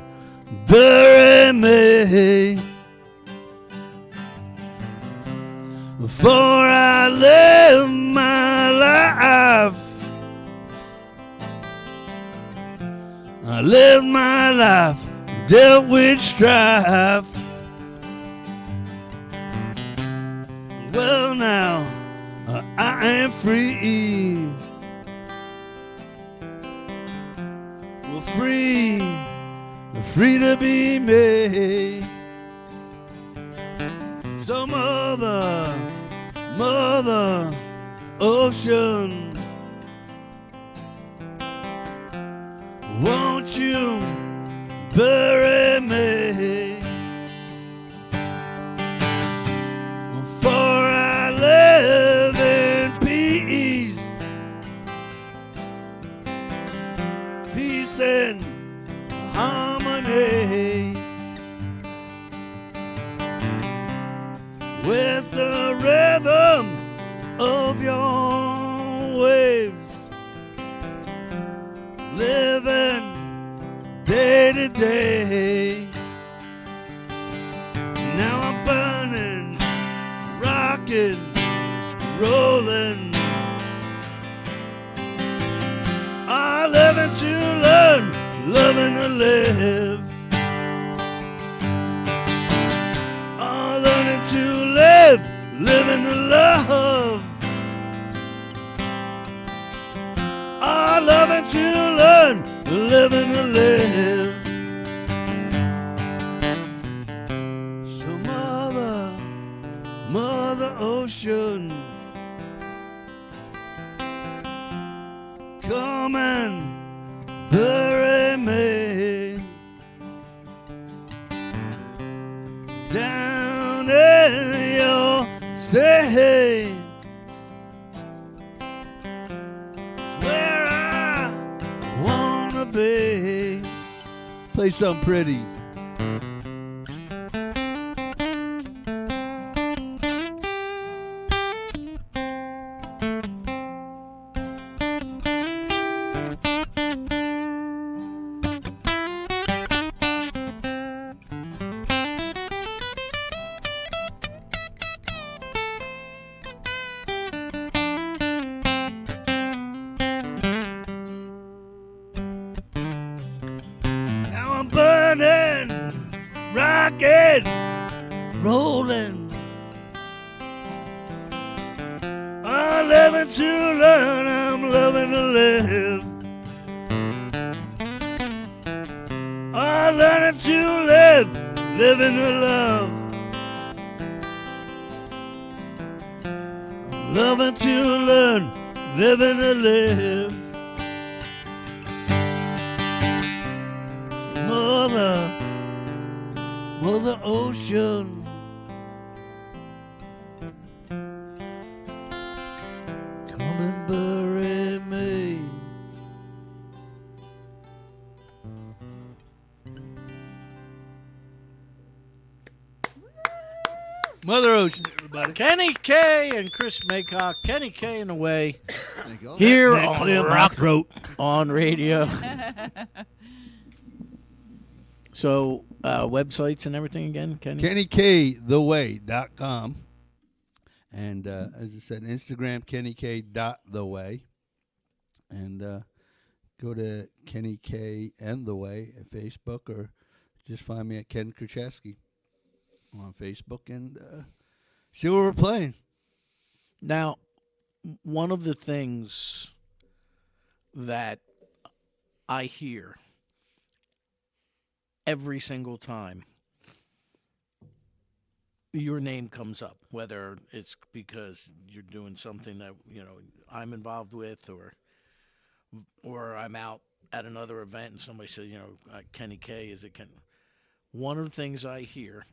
bury me, for I live my life. I live my life, dealt with strife. Well, now I am free. Well, free to be me. So, Mother, Mother Ocean, won't you bury me? For I live in peace, peace and harmony. with the rhythm of your waves, living day to day. Now I'm burning, rocking, rolling. I'm living to learn, loving to live. I'm learning to live, living to love. I'm loving to learn, living to live. So Mother Ocean, come and bury me down in your sea, where I wanna be. Play something pretty. Now I'm burning, rocking, rolling. I'm living to learn, I'm loving to live. I'm learning to live, living to love. Loving to learn, living to live. Mother Ocean, come and bury me. Mother Ocean, everybody. Kenny K and Chris Macock. Kenny K in a way Thank you. here That on clear my Rock throat. on Radio. So websites and everything again, Kenny. KennyKTheWay.com. And as I said, Instagram, KennyK.TheWay. And go to Kenny K and The Way at Facebook, or just find me at Ken Krzyzewski on Facebook and see what we're playing. Now, one of the things that I hear every single time your name comes up, whether it's because you're doing something that I'm involved with, or I'm out at another event and somebody says, Kenny K, is it Ken? One of the things I hear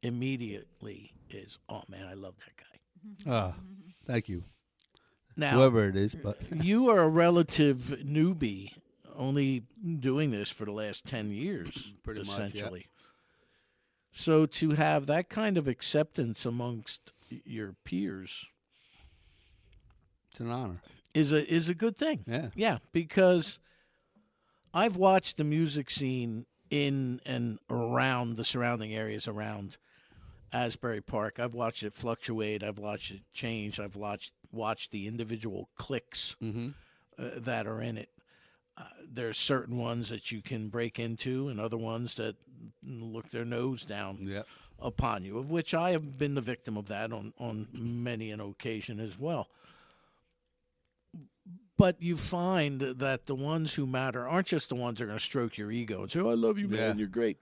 immediately is, "Oh man, I love that guy." Thank you. Now, Whoever it is, but you are a relative newbie, only doing this for the last 10 years, Pretty much, yeah. essentially. So to have that kind of acceptance amongst your peers it's an honor. is a good thing. Yeah. Yeah, because I've watched the music scene in and around the surrounding areas around Asbury Park. I've watched it fluctuate. I've watched it change. I've watched the individual cliques that are in it. There's certain ones that you can break into, and other ones that look their nose down Yep. upon you, of which I have been the victim of that on many an occasion as well. But you find that the ones who matter aren't just the ones that are going to stroke your ego and say, "Oh, I love you, man, Yeah. you're great."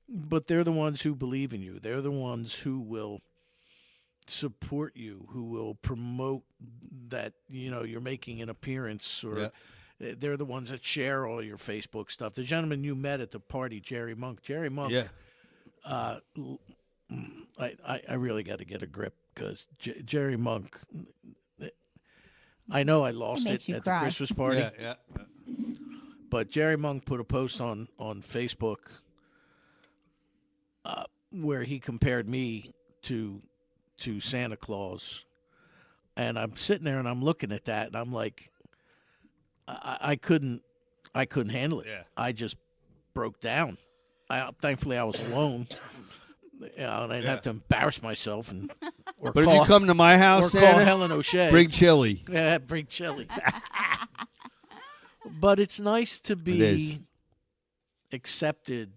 But they're the ones who believe in you. They're the ones who will support you, who will promote that you're making an appearance, or they're the ones that share all your Facebook stuff. The gentleman you met at the party, Jerry Monk. Yeah. I really got to get a grip, because Jerry Monk. I know I lost makes it you at cry. the Christmas party, Yeah. but Jerry Monk put a post on Facebook where he compared me to Santa Claus, and I'm sitting there and I'm looking at that and I'm like, I couldn't handle it. Yeah. I just broke down. Thankfully I was alone. I didn't have to embarrass myself or But if call, you come to my or house, call Santa, Helen O'Shea. bring chili. Yeah, bring chili. But it's nice to be accepted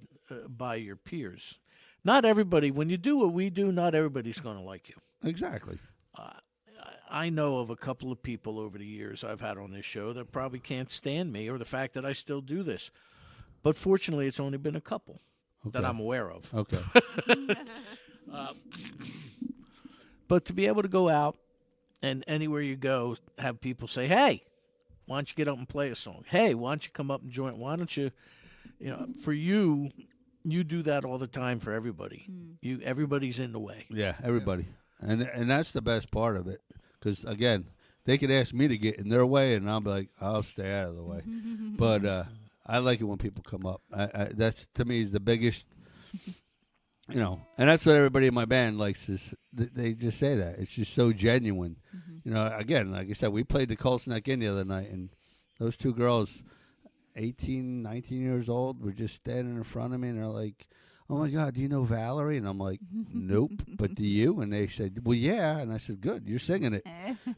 by your peers. Not everybody, when you do what we do, not everybody's going to like you. Exactly. I know of a couple of people over the years I've had on this show that probably can't stand me or the fact that I still do this. But fortunately, it's only been a couple that I'm aware of. Okay. But to be able to go out and anywhere you go, have people say, hey, why don't you get up and play a song? Hey, why don't you come up and join? Why don't you, for you do that all the time for everybody. Everybody's in the way. Yeah, everybody. And that's the best part of it. Because, again, they could ask me to get in their way, and I'll be like, I'll stay out of the way. But I like it when people come up. That's, to me, is the biggest, and that's what everybody in my band likes. Is they just say that. It's just so genuine. Again, like I said, we played the Colts Neck Inn the other night, and those two girls, 18, 19 years old, were just standing in front of me, and they're like, oh, my God, do you know Valerie? And I'm like, nope, but do you? And they said, well, yeah. And I said, good, you're singing it.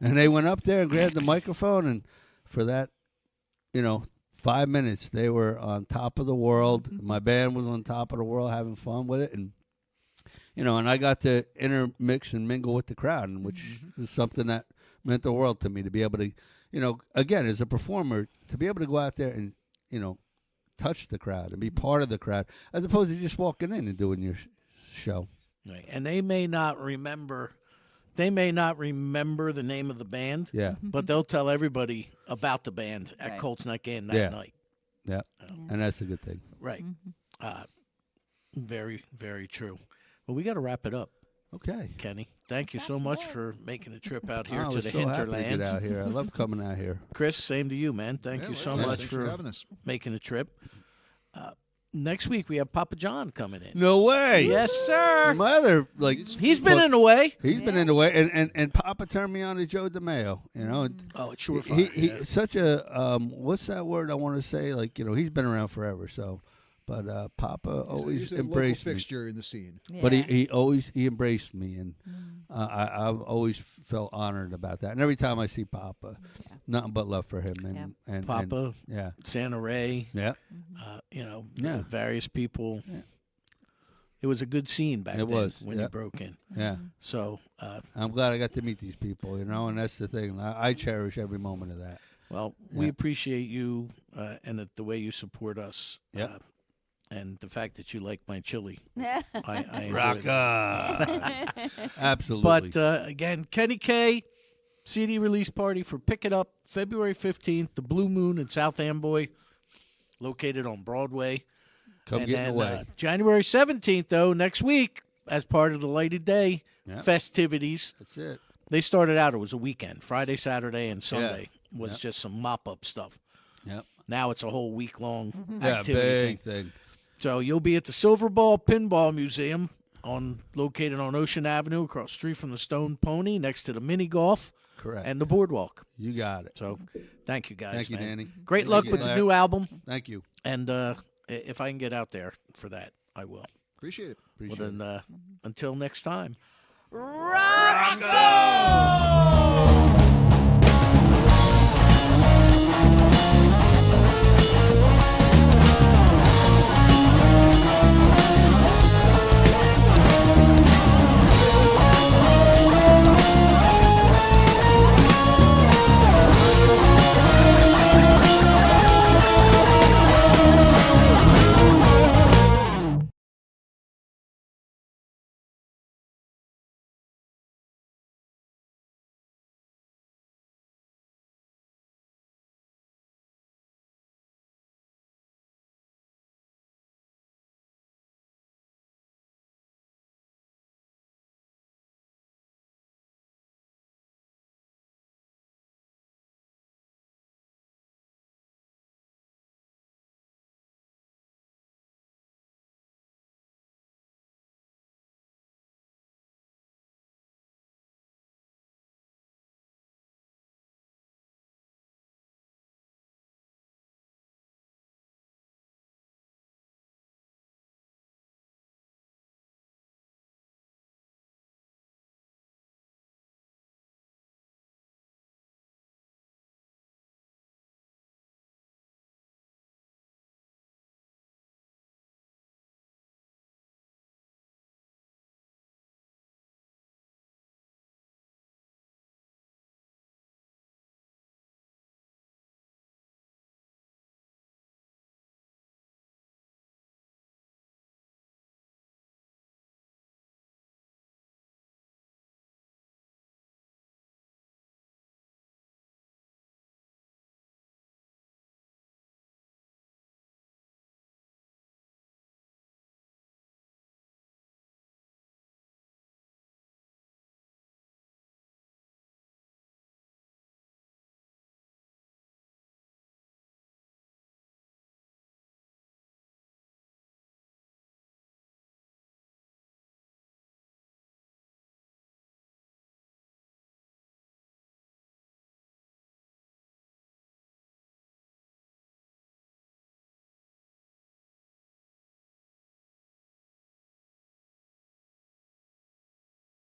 And they went up there and grabbed the microphone, and for that, 5 minutes, they were on top of the world. My band was on top of the world having fun with it. And, and I got to intermix and mingle with the crowd, which is something that meant the world to me, to be able to, again, as a performer, to be able to go out there and, touch the crowd and be part of the crowd, as opposed to just walking in and doing your show. Right. And they may not remember the name of the band. Yeah. But they'll tell everybody about the band at Right. Colts Neck Inn that night. Yeah. And that's a good thing. Right. Very, very true. Well, we got to wrap it up, Okay. Kenny. Thank you so much for making a trip out here I to was the so happy to get hinterlands. out here. I love coming out here. Chris, same to you, man. Thank you so much Thanks for having us. making the trip. Next week we have Papa John coming in. No way. Yes, sir. My other, He's been in the way. he's been in the way, and Papa turned me on to Joe DeMeo. Oh, it's sure He such a what's that word I want to say? He's been around forever. So, but Papa always He's a embraced local me. fixture in the scene. But he always embraced me, and I've always felt honored about that. And every time I see Papa, nothing but love for him. And Papa, yeah, Santa Ray, yeah, various people. Yeah. It was a good scene back then when you broke in. Yeah. So I'm glad I got to meet these people, and that's the thing. I cherish every moment of that. Well, we appreciate you and the way you support us. Yeah. And the fact that you like my chili. I enjoy Rock that. Absolutely. But again, Kenny K, CD release party for Pick It Up, February 15th, the Blue Moon in South Amboy, located on Broadway. Come get in the way. January 17th, though, next week, as part of the Lighted Day festivities. That's it. They started out, it was a weekend, Friday, Saturday, and Sunday was just some mop-up stuff. Yep. Now it's a whole week-long Yeah, activity big thing. So you'll be at the Silver Ball Pinball Museum, located on Ocean Avenue, across the street from the Stone Pony, next to the mini golf Correct. and the boardwalk. You got it. So thank you guys. Thank you, man. Danny. Great luck with the new album. Thank you. And if I can get out there for that, I will. Appreciate it. Well, then, until next time. Rock on!